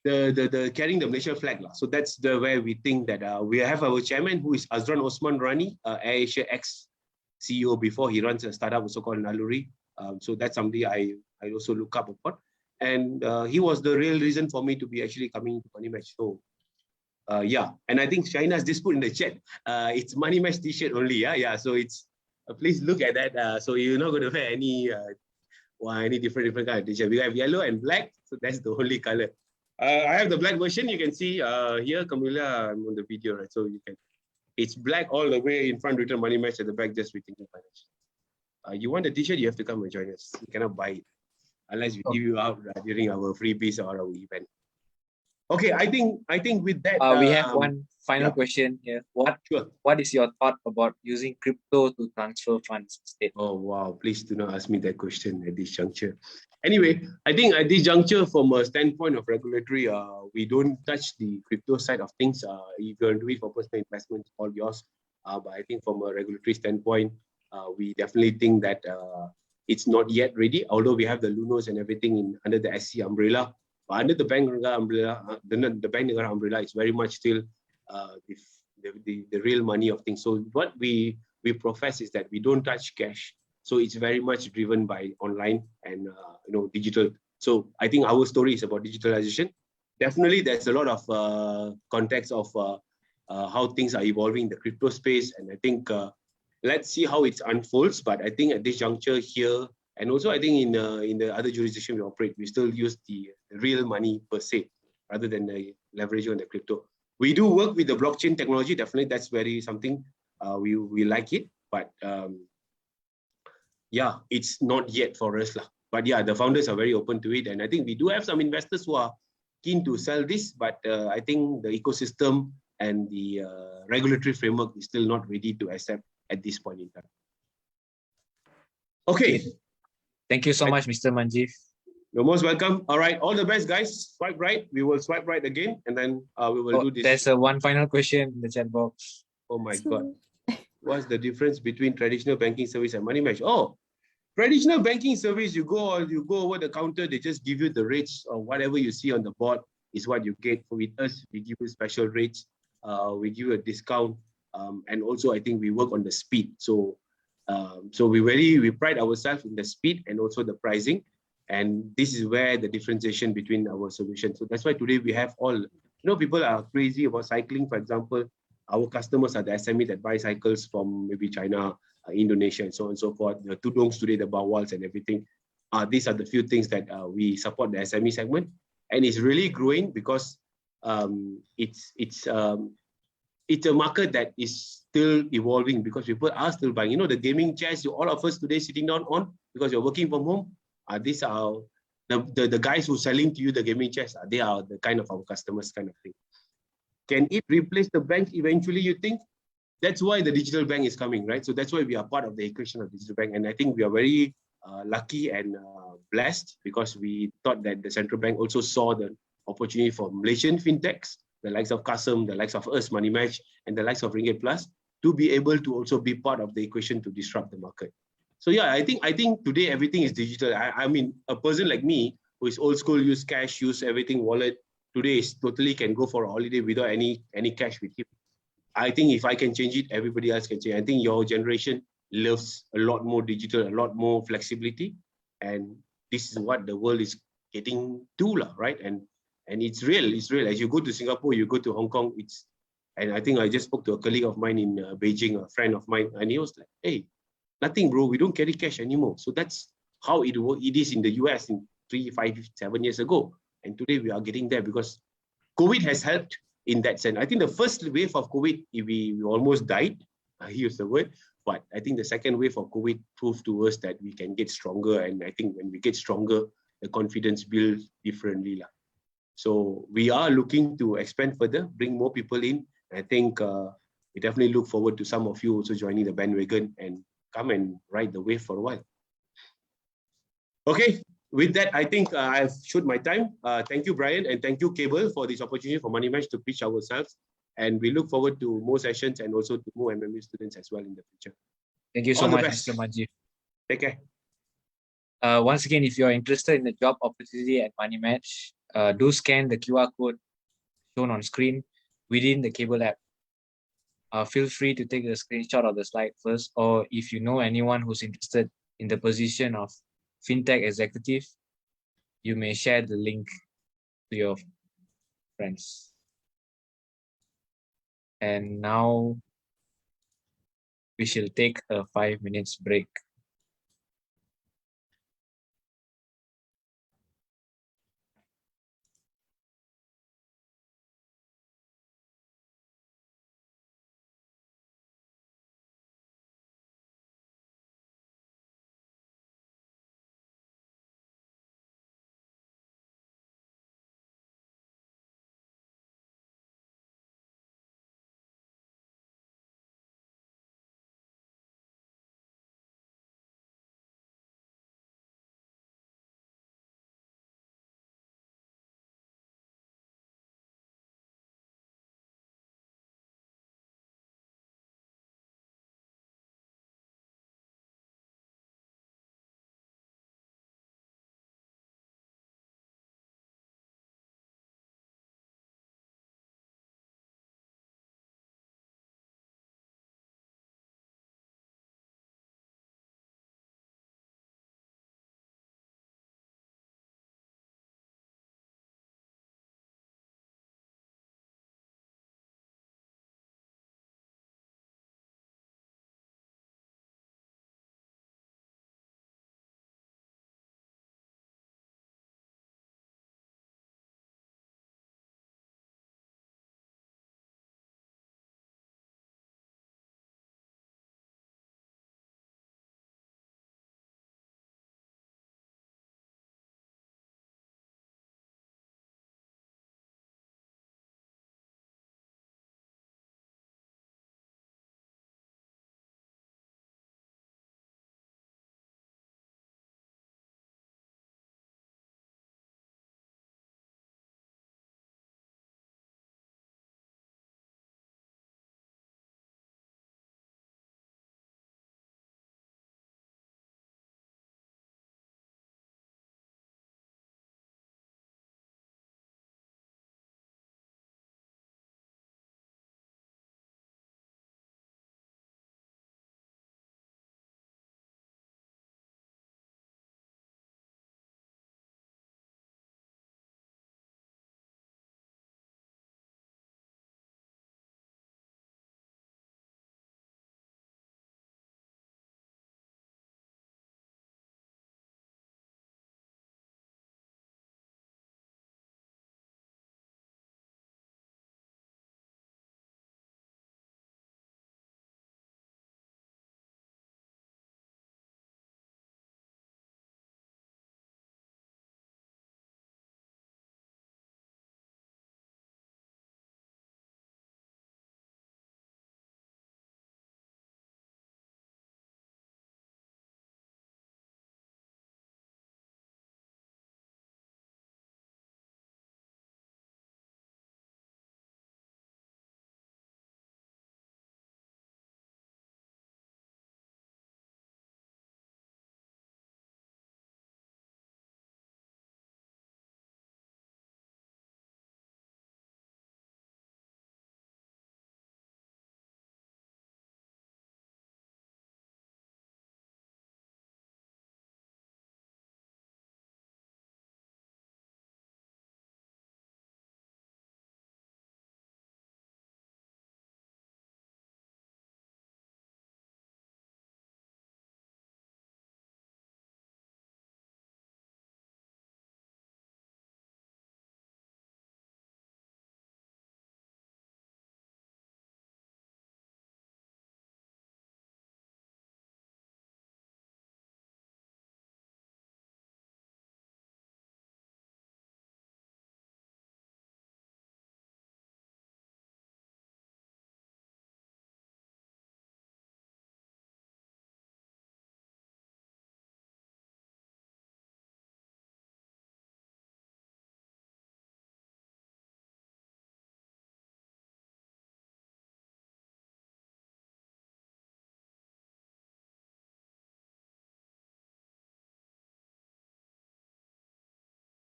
Speaker 4: carrying the Malaysia flag. So that's where we think that we have our chairman, who is Azran Osman Rani, AirAsia ex-CEO before. He runs a startup also called Naluri. So that's somebody I also look up upon. And he was the real reason for me to be actually coming to Money Match. So yeah, and I think China's just put in the chat, it's Money Match t-shirt only. Yeah. So it's, please look at that. So you're not going to wear any different kind of t-shirt. We have yellow and black, so that's the only color. I have the black version. You can see here, Camilla, I'm on the video, right? So you can, it's black all the way in front, written Money Match, at the back, just written financial. You want the t-shirt, you have to come and join us. You cannot buy it unless we give you out during our freebies or our event. Okay, I think with that
Speaker 2: we have one final question here. What is your thought about using crypto to transfer funds instead?
Speaker 4: Oh wow, please do not ask me that question at this juncture. Anyway, I think at this juncture, from a standpoint of regulatory, we don't touch the crypto side of things. If you're doing it for personal investment, all yours. But I think from a regulatory standpoint, we definitely think that it's not yet ready, although we have the Lunos and everything under the SC umbrella. But under the Bank Negara umbrella, the Bank Negara umbrella is very much still the real money of things. So what we profess is that we don't touch cash. So it's very much driven by online and digital. So I think our story is about digitalization. Definitely, there's a lot of context of how things are evolving in the crypto space, and I think let's see how it unfolds. But I think at this juncture here, and also I think in the other jurisdiction we operate, we still use the real money per se, rather than the leverage on the crypto. We do work with the blockchain technology. Definitely, that's very something we like it. But yeah, it's not yet for us lah. But yeah, the founders are very open to it, and I think we do have some investors who are keen to sell this. But I think the ecosystem and the regulatory framework is still not ready to accept at this point in time. Okay.
Speaker 2: Thank you so much, Mr. Manjeev.
Speaker 4: You're most welcome. All right, all the best, guys. Swipe right. We will swipe right again, and then we will do this.
Speaker 2: There's one final question in the chat box.
Speaker 4: Oh my God. What's the difference between traditional banking service and Money Match? Oh, traditional banking service, you go over the counter, they just give you the rates, or whatever you see on the board is what you get. With us, we give you special rates. We give you a discount. And also, I think we work on the speed. So we pride ourselves in the speed and also the pricing. And this is where the differentiation between our solutions. So that's why today we have all, people are crazy about cycling. For example, our customers are the SME that buy cycles from maybe China, Indonesia, and so on and so forth. The tudongs today, the bawals and everything. These are the few things that we support the SME segment. And it's really growing because it's a market that is still evolving, because people are still buying. The gaming chairs, all of us today sitting down on, because you're working from home, these are the guys who are selling to you the gaming chairs. They are the kind of our customers kind of thing. Can it replace the bank eventually, you think? That's why the digital bank is coming, right? So that's why we are part of the equation of digital bank. And I think we are very lucky and blessed, because we thought that the central bank also saw the opportunity for Malaysian fintechs, the likes of Kasem, the likes of us, Money Match, and the likes of Ringgit Plus, to be able to also be part of the equation to disrupt the market. So yeah, I think today everything is digital. I mean, a person like me who is old school, use cash, use everything wallet, today is totally can go for a holiday without any cash with him. I think if I can change it, everybody else can change. I think your generation loves a lot more digital, a lot more flexibility, and this is what the world is getting to, right? And it's real. It's real. As you go to Singapore, you go to Hong Kong, and I think I just spoke to a colleague of mine in Beijing, a friend of mine, and he was like, "Hey, nothing, bro. We don't carry cash anymore." So that's how it is in the US in 3, 5, 7 years ago, and today we are getting there because COVID has helped in that sense. I think the first wave of COVID, we almost died. I use the word, but I think the second wave of COVID proved to us that we can get stronger, and I think when we get stronger, the confidence builds differently. So we are looking to expand further, bring more people in. I think we definitely look forward to some of you also joining the bandwagon and come and ride the wave for a while. Okay, with that, I think I've showed my time. Thank you, Brian, and thank you, Kabel, for this opportunity for Money Match to pitch ourselves. And we look forward to more sessions and also to more MMU students as well in the future.
Speaker 2: Thank you so much, Mr. Manjeev.
Speaker 4: Take care.
Speaker 2: Once again, if you are interested in the job opportunity at Money Match, do scan the QR code shown on screen within the Kabel app. Feel free to take a screenshot of the slide first, or if you know anyone who's interested in the position of FinTech executive, you may share the link to your friends. And now we shall take a 5 minutes break.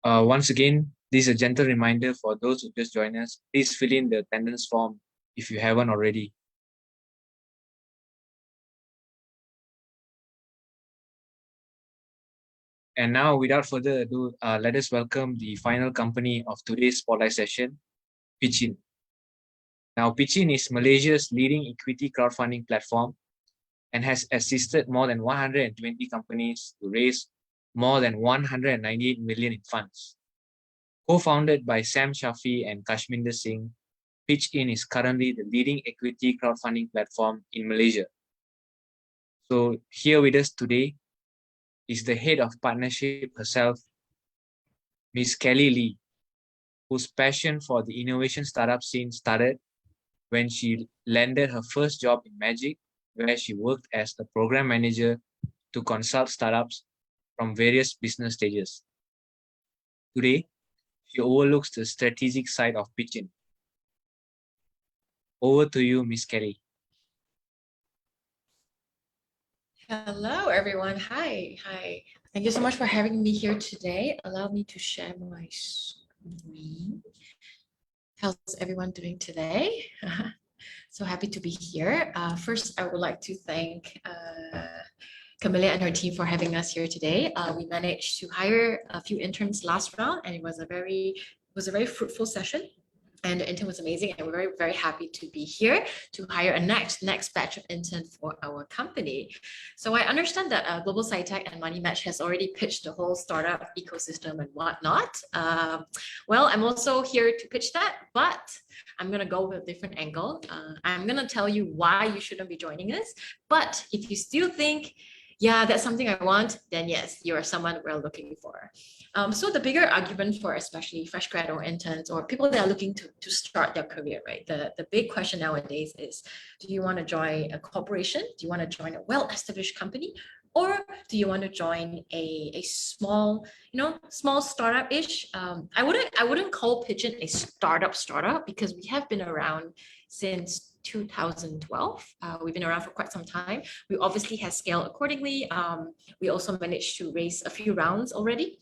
Speaker 2: Once again, this is a gentle reminder for those who just joined us. Please fill in the attendance form if you haven't already. And now, without further ado, let us welcome the final company of today's spotlight session, Pitchin. Now, Pitchin is Malaysia's leading equity crowdfunding platform and has assisted more than 120 companies to raise more than 198 million in funds. Co-founded by Sam Shafi and Kashminder Singh, Pitchin is currently the leading equity crowdfunding platform in Malaysia. So here with us today is the head of partnership herself, Ms. Kelly Lee, whose passion for the innovation startup scene started when she landed her first job in Magic, where she worked as a program manager to consult startups from various business stages. Today, she overlooks the strategic side of pitching. Over to you, Ms. Kelly.
Speaker 5: Hello, everyone. Hi. Thank you so much for having me here today. Allow me to share my screen. How's everyone doing today? So happy to be here. First, I would like to thank Camilla and her team for having us here today. We managed to hire a few interns last round, and it was a very fruitful session. And the intern was amazing, and we're very, very happy to be here to hire a next batch of interns for our company. So I understand that Global SciTech and Money Match has already pitched the whole startup ecosystem and whatnot. Well, I'm also here to pitch that, but I'm gonna go with a different angle. I'm gonna tell you why you shouldn't be joining us. But if you still think, yeah, that's something I want, then yes, you are someone we're looking for. So the bigger argument for especially fresh grad or interns or people that are looking to start their career, right? The big question nowadays is, do you want to join a corporation? Do you want to join a well-established company? Or do you want to join a small, small startup-ish? I wouldn't call Pigeon a startup because we have been around since 2012. We've been around for quite some time. We obviously have scaled accordingly. We also managed to raise a few rounds already.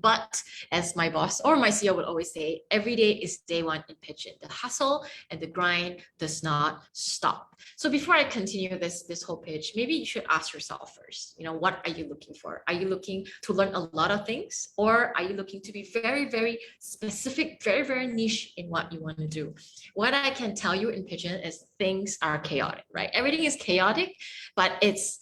Speaker 5: But as my boss or my CEO would always say, every day is day one in pitching. The hustle and the grind does not stop. So before I continue this whole pitch, maybe you should ask yourself first, what are you looking for? Are you looking to learn a lot of things? Or are you looking to be very, very specific, very, very niche in what you want to do? What I can tell you in pitching is things are chaotic, right? Everything is chaotic, but it's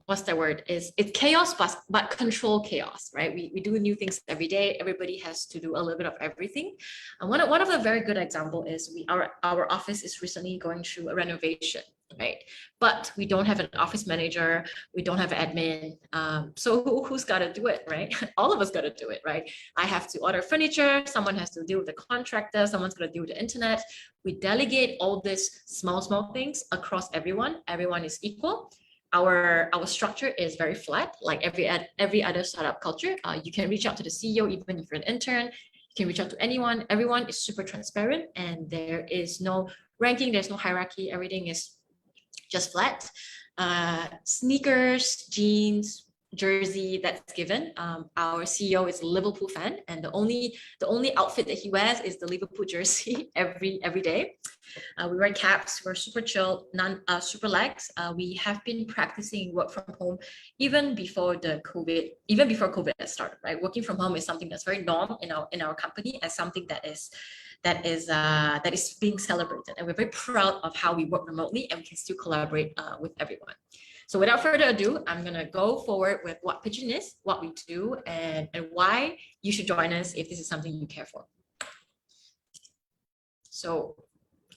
Speaker 5: what's the word, it's chaos but control chaos, right? We do new things every day. Everybody has to do a little bit of everything. And one of the very good example is our office is recently going through a renovation, right? But we don't have an office manager, we don't have an admin. So who's got to do it, right? All of us got to do it, right? I have to order furniture, someone has to deal with the contractor, someone's got to deal with the internet. We delegate all these small things across everyone. Everyone is equal. Our structure is very flat, like every other startup culture. You can reach out to the CEO, even if you're an intern. You can reach out to anyone. Everyone is super transparent, and there is no ranking, there's no hierarchy. Everything is just flat. Sneakers, jeans, jersey, that's given. Our CEO is a Liverpool fan, and the only outfit that he wears is the Liverpool jersey every day. We wear caps, we're super chill, super lax. We have been practicing work from home even before COVID has started, right? Working from home is something that's very normal in our company, and something that is being celebrated. And we're very proud of how we work remotely and we can still collaborate with everyone. So without further ado, I'm gonna go forward with what pitching is, what we do, and why you should join us if this is something you care for. So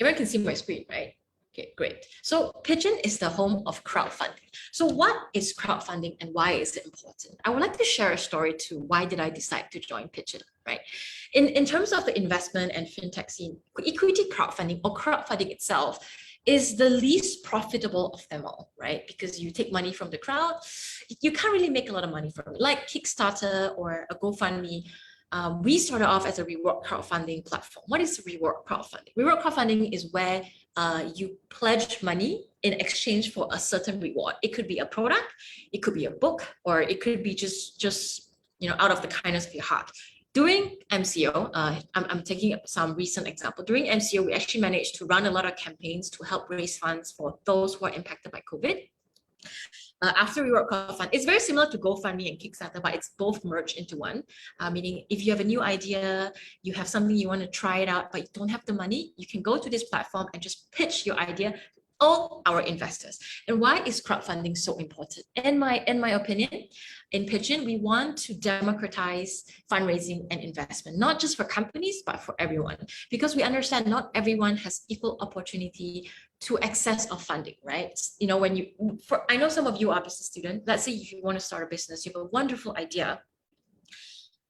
Speaker 5: everyone can see my screen, right? Okay, great. So Pigeon is the home of crowdfunding. So what is crowdfunding and why is it important? I would like to share a story to why did I decide to join Pigeon, right? In terms of the investment and fintech scene, equity crowdfunding or crowdfunding itself is the least profitable of them all, right? Because you take money from the crowd, you can't really make a lot of money from it. Like Kickstarter or a GoFundMe, we started off as a reward crowdfunding platform. What is reward crowdfunding? Reward crowdfunding is where you pledge money in exchange for a certain reward. It could be a product, it could be a book, or it could be just out of the kindness of your heart. During MCO, I'm taking some recent example. During MCO, we actually managed to run a lot of campaigns to help raise funds for those who are impacted by COVID. After we work crowdfund, it's very similar to GoFundMe and Kickstarter, but it's both merged into one. Meaning, if you have a new idea, you have something you want to try it out, but you don't have the money, you can go to this platform and just pitch your idea. All our investors. And why is crowdfunding so important? In my opinion, in Pitchin, we want to democratize fundraising and investment, not just for companies, but for everyone, because we understand not everyone has equal opportunity to access of funding, right? I know some of you are business students. Let's say if you want to start a business, you have a wonderful idea.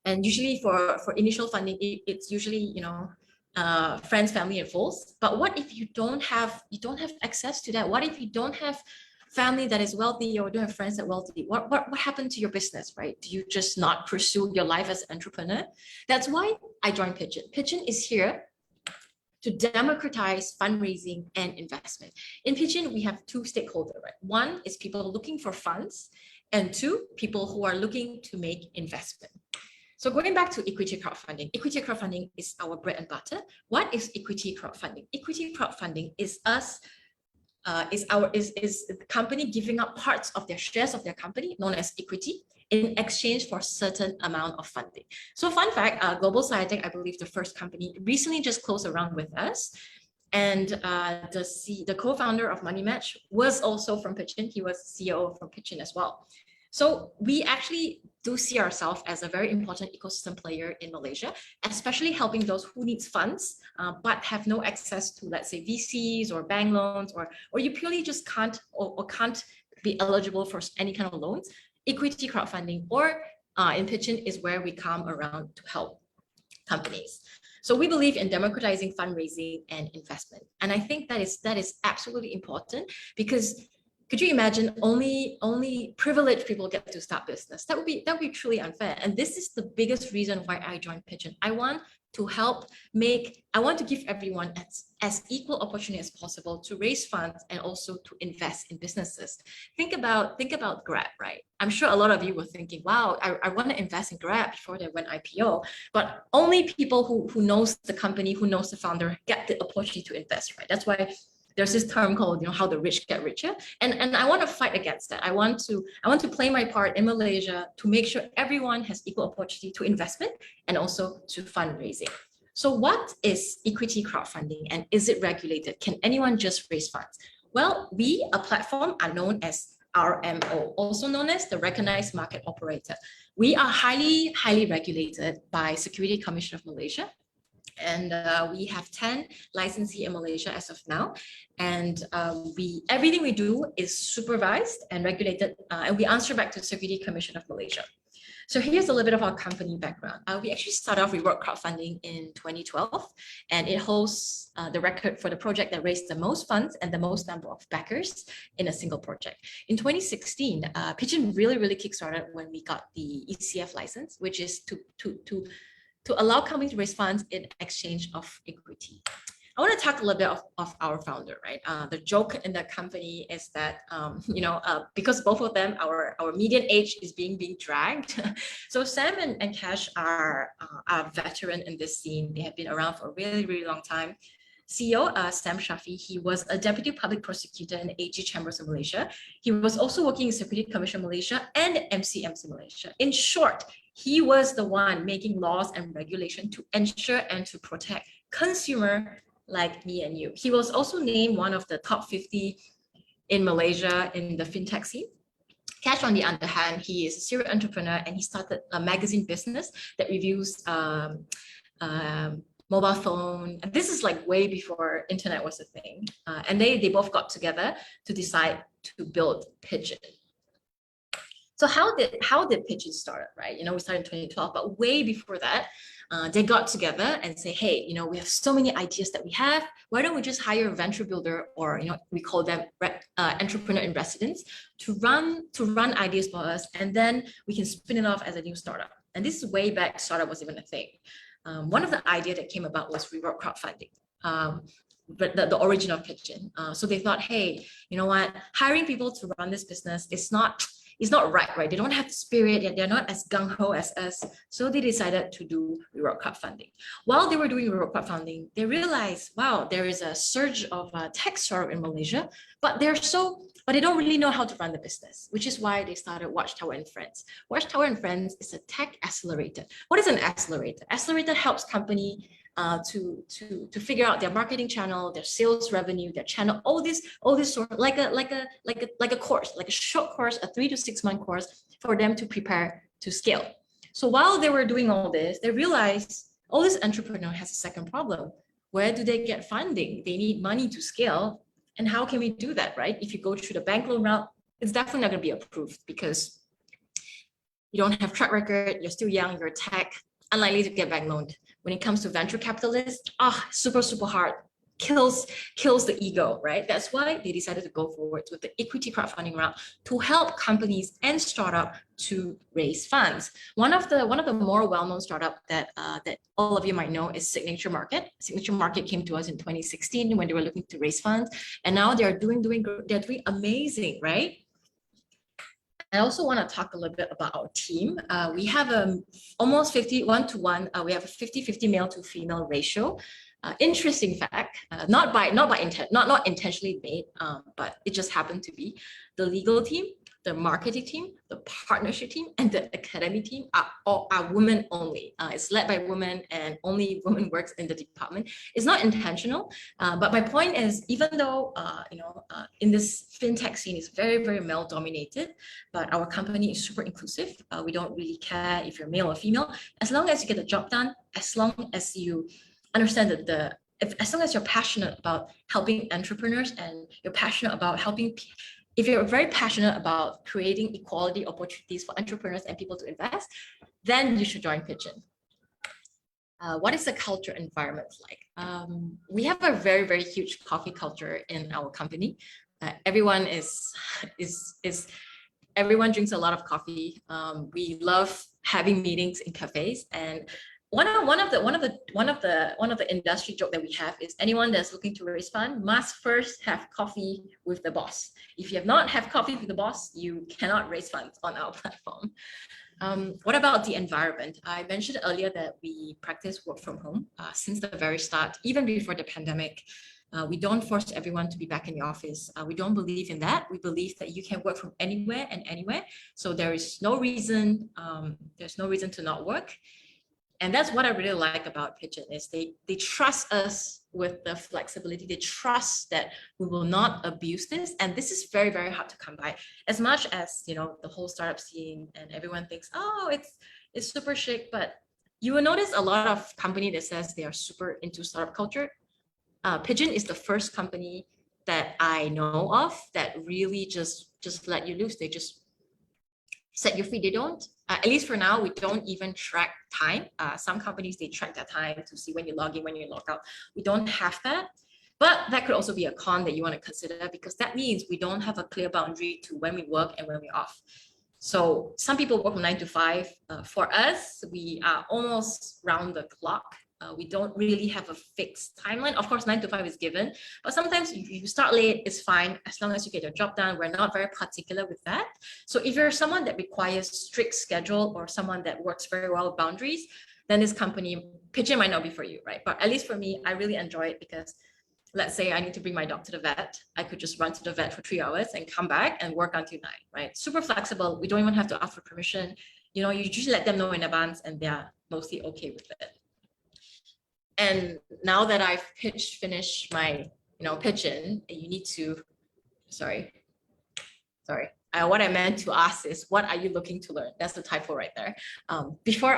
Speaker 5: And usually for initial funding, it's usually, friends, family, and foes. But what if you don't have access to that? What if you don't have family that is wealthy or don't have friends that are wealthy? What happened to your business, right? Do you just not pursue your life as an entrepreneur? That's why I joined Pitchin. Pitchin is here to democratize fundraising and investment. In Pitchin, we have two stakeholders, right? One is people looking for funds, and two, people who are looking to make investment. So going back to equity crowdfunding is our bread and butter. What is equity crowdfunding? Equity crowdfunding is the company giving up parts of their shares of their company, known as equity, in exchange for a certain amount of funding. So fun fact, Global Scientech, I believe the first company, recently just closed a round with us. And the co-founder of Money Match was also from Pitchin. He was CEO from Pitchin as well. So we actually do see ourselves as a very important ecosystem player in Malaysia, especially helping those who need funds, but have no access to, let's say, VCs or bank loans, or you purely just can't or can't be eligible for any kind of loans. Equity crowdfunding or in Pitchin is where we come around to help companies. So we believe in democratizing fundraising and investment. And I think that is absolutely important, because could you imagine only privileged people get to start business? That would be truly unfair. And this is the biggest reason why I joined Pitchin. I want to give everyone as equal opportunity as possible to raise funds and also to invest in businesses. Think about Grab, right? I'm sure a lot of you were thinking, wow, I want to invest in Grab before they went IPO, but only people who knows the company, who knows the founder, get the opportunity to invest, right? That's why there's this term called, how the rich get richer. And I want to fight against that. I want to play my part in Malaysia to make sure everyone has equal opportunity to investment and also to fundraising. So what is equity crowdfunding, and is it regulated? Can anyone just raise funds? Well, we, a platform, are known as RMO, also known as the Recognized Market Operator. We are highly regulated by Security Commission of Malaysia. And we have 10 licensees in Malaysia as of now. And everything we do is supervised and regulated, and we answer back to the Security Commission of Malaysia. So here's a little bit of our company background. We actually started off with crowdfunding in 2012, and it holds the record for the project that raised the most funds and the most number of backers in a single project. In 2016, Pitchin really kickstarted when we got the ECF license, which is to allow companies to raise funds in exchange of equity. I want to talk a little bit of our founder, right? The joke in the company is that, because both of them, our median age is being dragged. So Sam and Cash are veteran in this scene. They have been around for a really long time. CEO Sam Shafi, he was a deputy public prosecutor in the AG Chambers of Malaysia. He was also working in Security Commission Malaysia and MCMC Malaysia. In short, he was the one making laws and regulation to ensure and to protect consumer like me and you. He was also named one of the top 50 in Malaysia in the fintech scene. Cash, on the other hand, he is a serial entrepreneur, and he started a magazine business that reviews mobile phone. And this is like way before internet was a thing. And they both got together to decide to build Pitchin. So how did Pitchin start, right? We started in 2012, but way before that, they got together and say, hey, we have so many ideas that we have. Why don't we just hire a venture builder, or we call them entrepreneur in residence, to run ideas for us, and then we can spin it off as a new startup. And this is way back, startup was even a thing. One of the ideas that came about was reward crowdfunding, but the origin of Pitchin. So they thought, hey, you know what? Hiring people to run this business is not it's not right, right? They don't have the spirit, and they're not as gung-ho as us. So they decided to do reward crowdfunding. While they were doing reward crowdfunding, they realized, wow, there is a surge of tech startup in Malaysia, but they don't really know how to run the business, which is why they started Watchtower and Friends. Watchtower and Friends is a tech accelerator. What is an accelerator? Accelerator helps company to figure out their marketing channel, their sales revenue, their channel, all this sort of like a course, like a short course, a 3 to 6 month course for them to prepare to scale. So while they were doing all this, they realized all this entrepreneur has a second problem. Where do they get funding? They need money to scale. And how can we do that, right? If you go through the bank loan route, it's definitely not going to be approved because you don't have track record, you're still young, you're tech, unlikely to get bank loaned. When it comes to venture capitalists, super hard, kills the ego, right? That's why they decided to go forward with the equity crowdfunding route to help companies and startup to raise funds. One of the more well-known startup that all of you might know is Signature Market. Signature Market came to us in 2016 when they were looking to raise funds, and now they're doing amazing, right? I also want to talk a little bit about our team. We have almost 51-to-1. We have a 50-50 male to female ratio. Interesting fact, not intentionally made, but it just happened to be. The legal team, the marketing team, the partnership team, and the academy team are women only. It's led by women, and only women works in the department. It's not intentional, but my point is, even though in this fintech scene is very, very male dominated, but our company is super inclusive. We don't really care if you're male or female, as long as you get the job done, as long as you understand that as long as you're passionate about helping entrepreneurs and you're passionate about if you're very passionate about creating equality opportunities for entrepreneurs and people to invest, then you should join Pigeon. What is the culture environment like? We have a very, very huge coffee culture in our company. Everyone everyone drinks a lot of coffee. We love having meetings in cafes, and one of the industry joke that we have is anyone that's looking to raise fund must first have coffee with the boss. If you have not have coffee with the boss, you cannot raise funds on our platform. What about the environment? I mentioned earlier that we practice work from home since the very start, even before the pandemic. We don't force everyone to be back in the office. We don't believe in that. We believe that you can work from anywhere and anywhere. So there is no reason, to not work. And that's what I really like about Pigeon is they trust us with the flexibility. They trust that we will not abuse this. And this is very, very hard to come by. As much as, the whole startup scene and everyone thinks, oh, it's super chic, but you will notice a lot of company that says they are super into startup culture. Pigeon is the first company that I know of that really just let you loose. They just set you free. They don't, at least for now, we don't even track time. Some companies, they track that time to see when you log in, when you log out. We don't have that, but that could also be a con that you want to consider, because that means we don't have a clear boundary to when we work and when we're off. So some people work from 9 to 5. For us, we are almost round the clock. We don't really have a fixed timeline. Of course, 9 to 5 is given, but sometimes if you start late, it's fine as long as you get your job done. We're not very particular with that. So if you're someone that requires strict schedule or someone that works very well with boundaries, then this company, Pigeon, might not be for you, right? But at least for me, I really enjoy it because let's say I need to bring my dog to the vet. I could just run to the vet for 3 hours and come back and work until 9, right? Super flexible. We don't even have to ask for permission. You just let them know in advance and they're mostly okay with it. And now that I've finished my, Pigeon, you need to, sorry. What I meant to ask is, what are you looking to learn? That's the typo right there. Before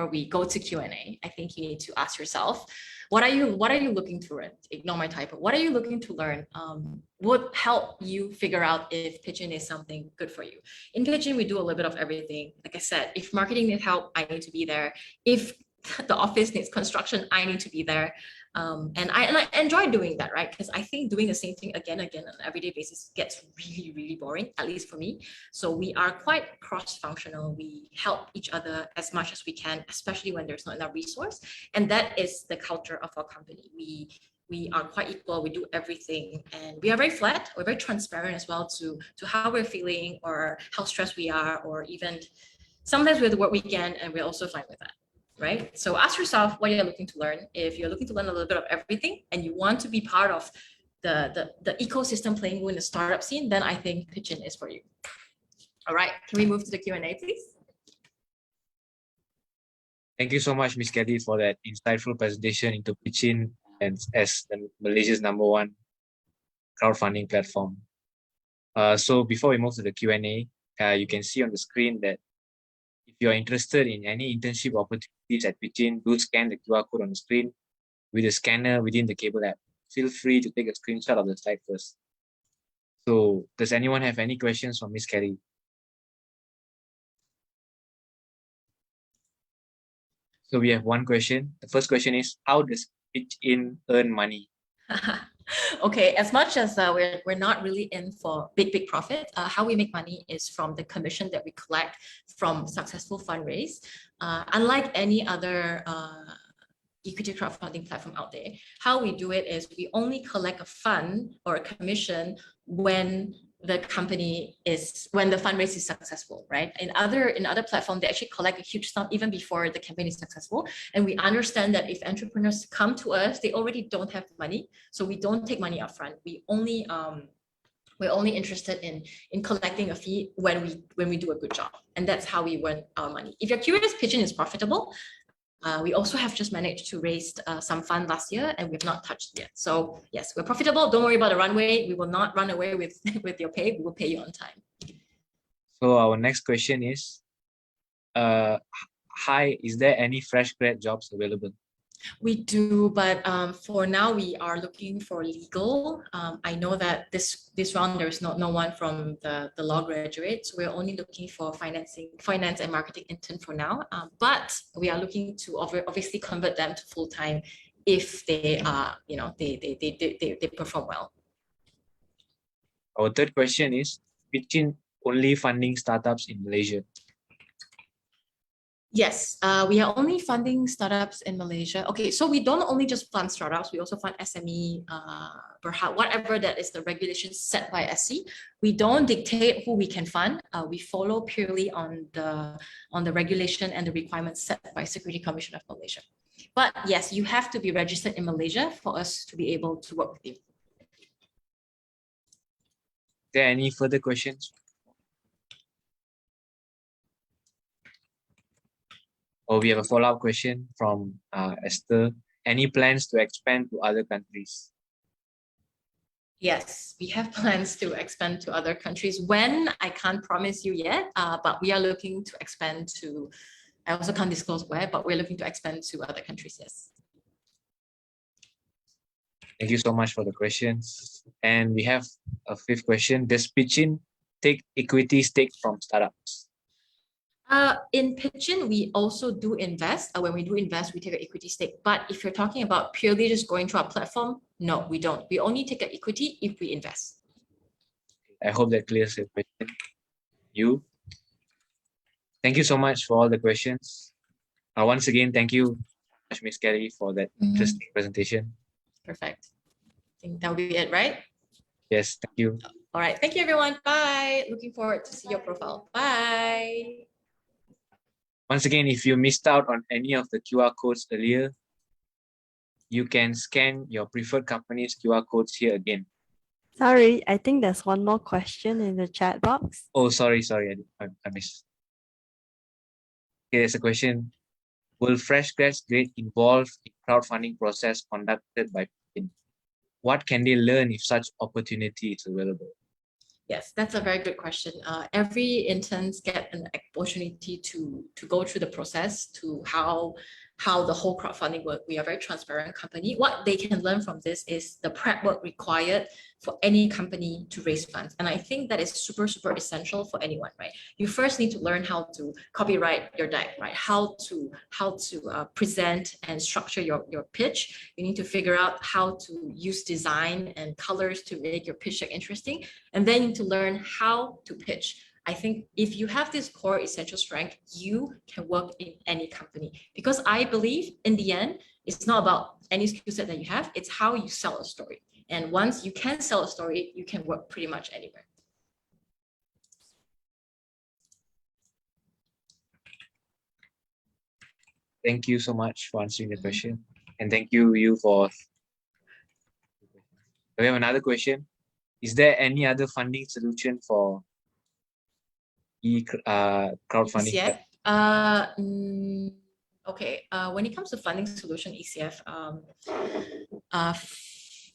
Speaker 5: we go to Q&A, I think you need to ask yourself, what are you looking to learn? Ignore my typo. What are you looking to learn? Would help you figure out if Pigeon is something good for you. In Pigeon, we do a little bit of everything. Like I said, if marketing needs help, I need to be there. If the office needs construction, I need to be there. And I enjoy doing that, right? Because I think doing the same thing again on an everyday basis gets really, really boring, at least for me. So we are quite cross-functional. We help each other as much as we can, especially when there's not enough resource. And that is the culture of our company. we are quite equal, we do everything, and we are very flat, we're very transparent as well to how we're feeling or how stressed we are, or even sometimes we have to work weekend and we're also fine with that, right? So ask yourself what you're looking to learn. If you're looking to learn a little bit of everything and you want to be part of the ecosystem playing in the startup scene, then I think Pitchin is for you. All right, can we move to the Q&A, please?
Speaker 2: Thank you so much, Ms. Kelly, for that insightful presentation into Pitchin and as Malaysia's #1 crowdfunding platform. So before we move to the Q&A, you can see on the screen that if you're interested in any internship opportunities at Pitchin, do scan the QR code on the screen with a scanner within the Kabel app. Feel free to take a screenshot of the slide first. So does anyone have any questions for Ms. Kelly? So we have one question. The first question is, how does Pitchin earn money?
Speaker 5: Okay, as much as we're not really in for big profit, how we make money is from the commission that we collect from successful fundraise. Unlike any other equity crowdfunding platform out there, how we do it is we only collect a fund or a commission when the fundraise is successful, right? In other platforms, they actually collect a huge sum even before the campaign is successful. And we understand that if entrepreneurs come to us, they already don't have money, so we don't take money upfront. We're only interested in collecting a fee when we do a good job, and that's how we earn our money. If you're curious, Pitchin is profitable. We also have just managed to raise some fund last year, and we've not touched it yet. So yes, we're profitable. Don't worry about the runway. We will not run away with your pay. We will pay you on time.
Speaker 2: So our next question is, hi, is there any fresh grad jobs available?
Speaker 5: We do, but for now we are looking for legal. I know that this round there's no one from the law graduate, so we're only looking for finance and marketing intern for now. But we are looking to obviously convert them to full time if they are, they perform well.
Speaker 2: Our third question is, Pitchin only funding startups in Malaysia?
Speaker 5: Yes, we are only funding startups in Malaysia. Okay, so we don't only just fund startups, we also fund SME, perhaps whatever that is the regulation set by SC. We don't dictate who we can fund. We follow purely on the regulation and the requirements set by Security Commission of Malaysia. But yes, you have to be registered in Malaysia for us to be able to work with you.
Speaker 2: Is there any further questions? Or we have a follow-up question from Esther. Any plans to expand to other countries?
Speaker 5: Yes, we have plans to expand to other countries. When, I can't promise you yet, but we are looking to expand to, I also can't disclose where, but we're looking to expand to other countries, yes.
Speaker 2: Thank you so much for the questions. And we have a fifth question. Does Pitchin take equity stake from startups?
Speaker 5: In Pitchin, we also do invest. When we do invest, we take an equity stake. But if you're talking about purely just going to our platform, no, we don't. We only take an equity if we invest.
Speaker 2: I hope that clears the question. Thank you so much for all the questions. Once again, thank you, Ms. Kelly, for that interesting presentation.
Speaker 5: Perfect. I think that will be it, right?
Speaker 2: Yes, thank you.
Speaker 5: All right. Thank you, everyone. Bye. Looking forward to see your profile. Bye.
Speaker 2: Once again, if you missed out on any of the QR codes earlier, you can scan your preferred company's QR codes here again.
Speaker 1: Sorry, I think there's one more question in the chat box.
Speaker 2: Oh, sorry, I missed. Okay, there's a question. Will fresh grads get involved in crowdfunding process conducted by Pitchin? What can they learn if such opportunity is available?
Speaker 5: Yes, that's a very good question. Every interns get an opportunity to go through the process to how the whole crowdfunding work. We are a very transparent company. What they can learn from this is the prep work required for any company to raise funds. And I think that is super essential for anyone, right? You first need to learn how to copyright your deck, right? How to present and structure your pitch. You need to figure out how to use design and colors to make your pitch deck interesting. And then you need to learn how to pitch. I think if you have this core essential strength, you can work in any company, because I believe in the end, it's not about any skill set that you have, it's how you sell a story. And once you can sell a story, you can work pretty much anywhere.
Speaker 2: Thank you so much for answering the question. And thank you for. We have another question. Is there any other funding solution for crowdfunding?
Speaker 5: ECF? Okay, when it comes to funding solution, ECF,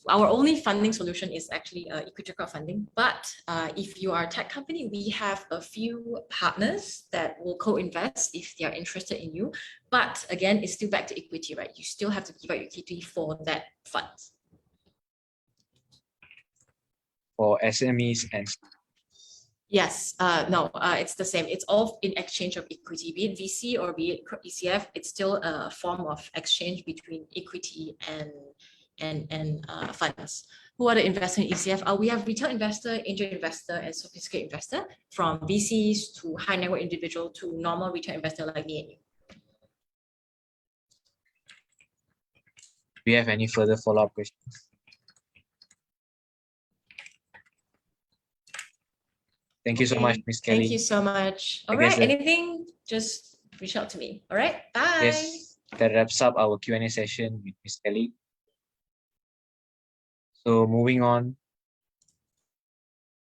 Speaker 5: our only funding solution is actually equity crowdfunding. But if you are a tech company, we have a few partners that will co-invest if they are interested in you. But again, it's still back to equity, right? You still have to give out equity for that fund.
Speaker 2: For SMEs and
Speaker 5: yes, no, it's the same. It's all in exchange of equity, be it VC or be it ECF. It's still a form of exchange between equity and funds. Who are the investors in ECF? We have retail investor, angel investor, and sophisticated investor, from VCs to high net worth individual to normal retail investor like me and you.
Speaker 2: Do you have any further follow-up questions? Thank you so much, Ms. Kelly.
Speaker 5: Thank you so much. All right, anything, just reach out to me. All right, bye.
Speaker 2: Yes, that wraps up our Q&A session with Ms. Kelly. So moving on,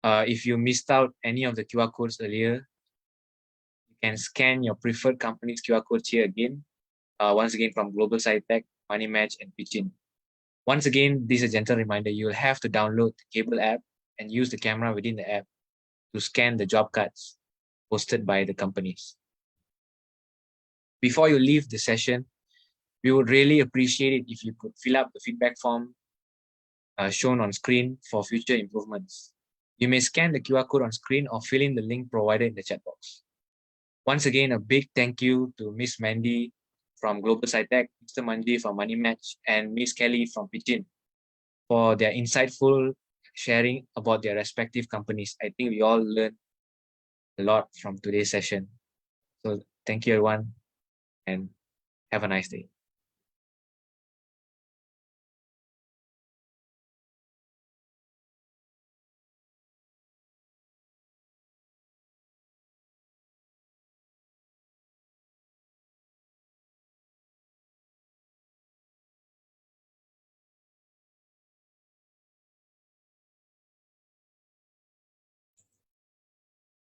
Speaker 2: if you missed out any of the QR codes earlier, you can scan your preferred company's QR codes here again. Once again, from Global SciTech, Money Match, and Pitchin. Once again, this is a gentle reminder, you will have to download the Kabel app and use the camera within the app to scan the job cards posted by the companies. Before you leave the session, we would really appreciate it if you could fill up the feedback form shown on screen for future improvements. You may scan the QR code on screen or fill in the link provided in the chat box. Once again, a big thank you to Ms. Mandy from Global SciTech, Mr. Manji from Money Match, and Ms. Kelly from Pitchin for their insightful sharing about their respective companies. I think we all learned a lot from today's session. So thank you, everyone, and have a nice day.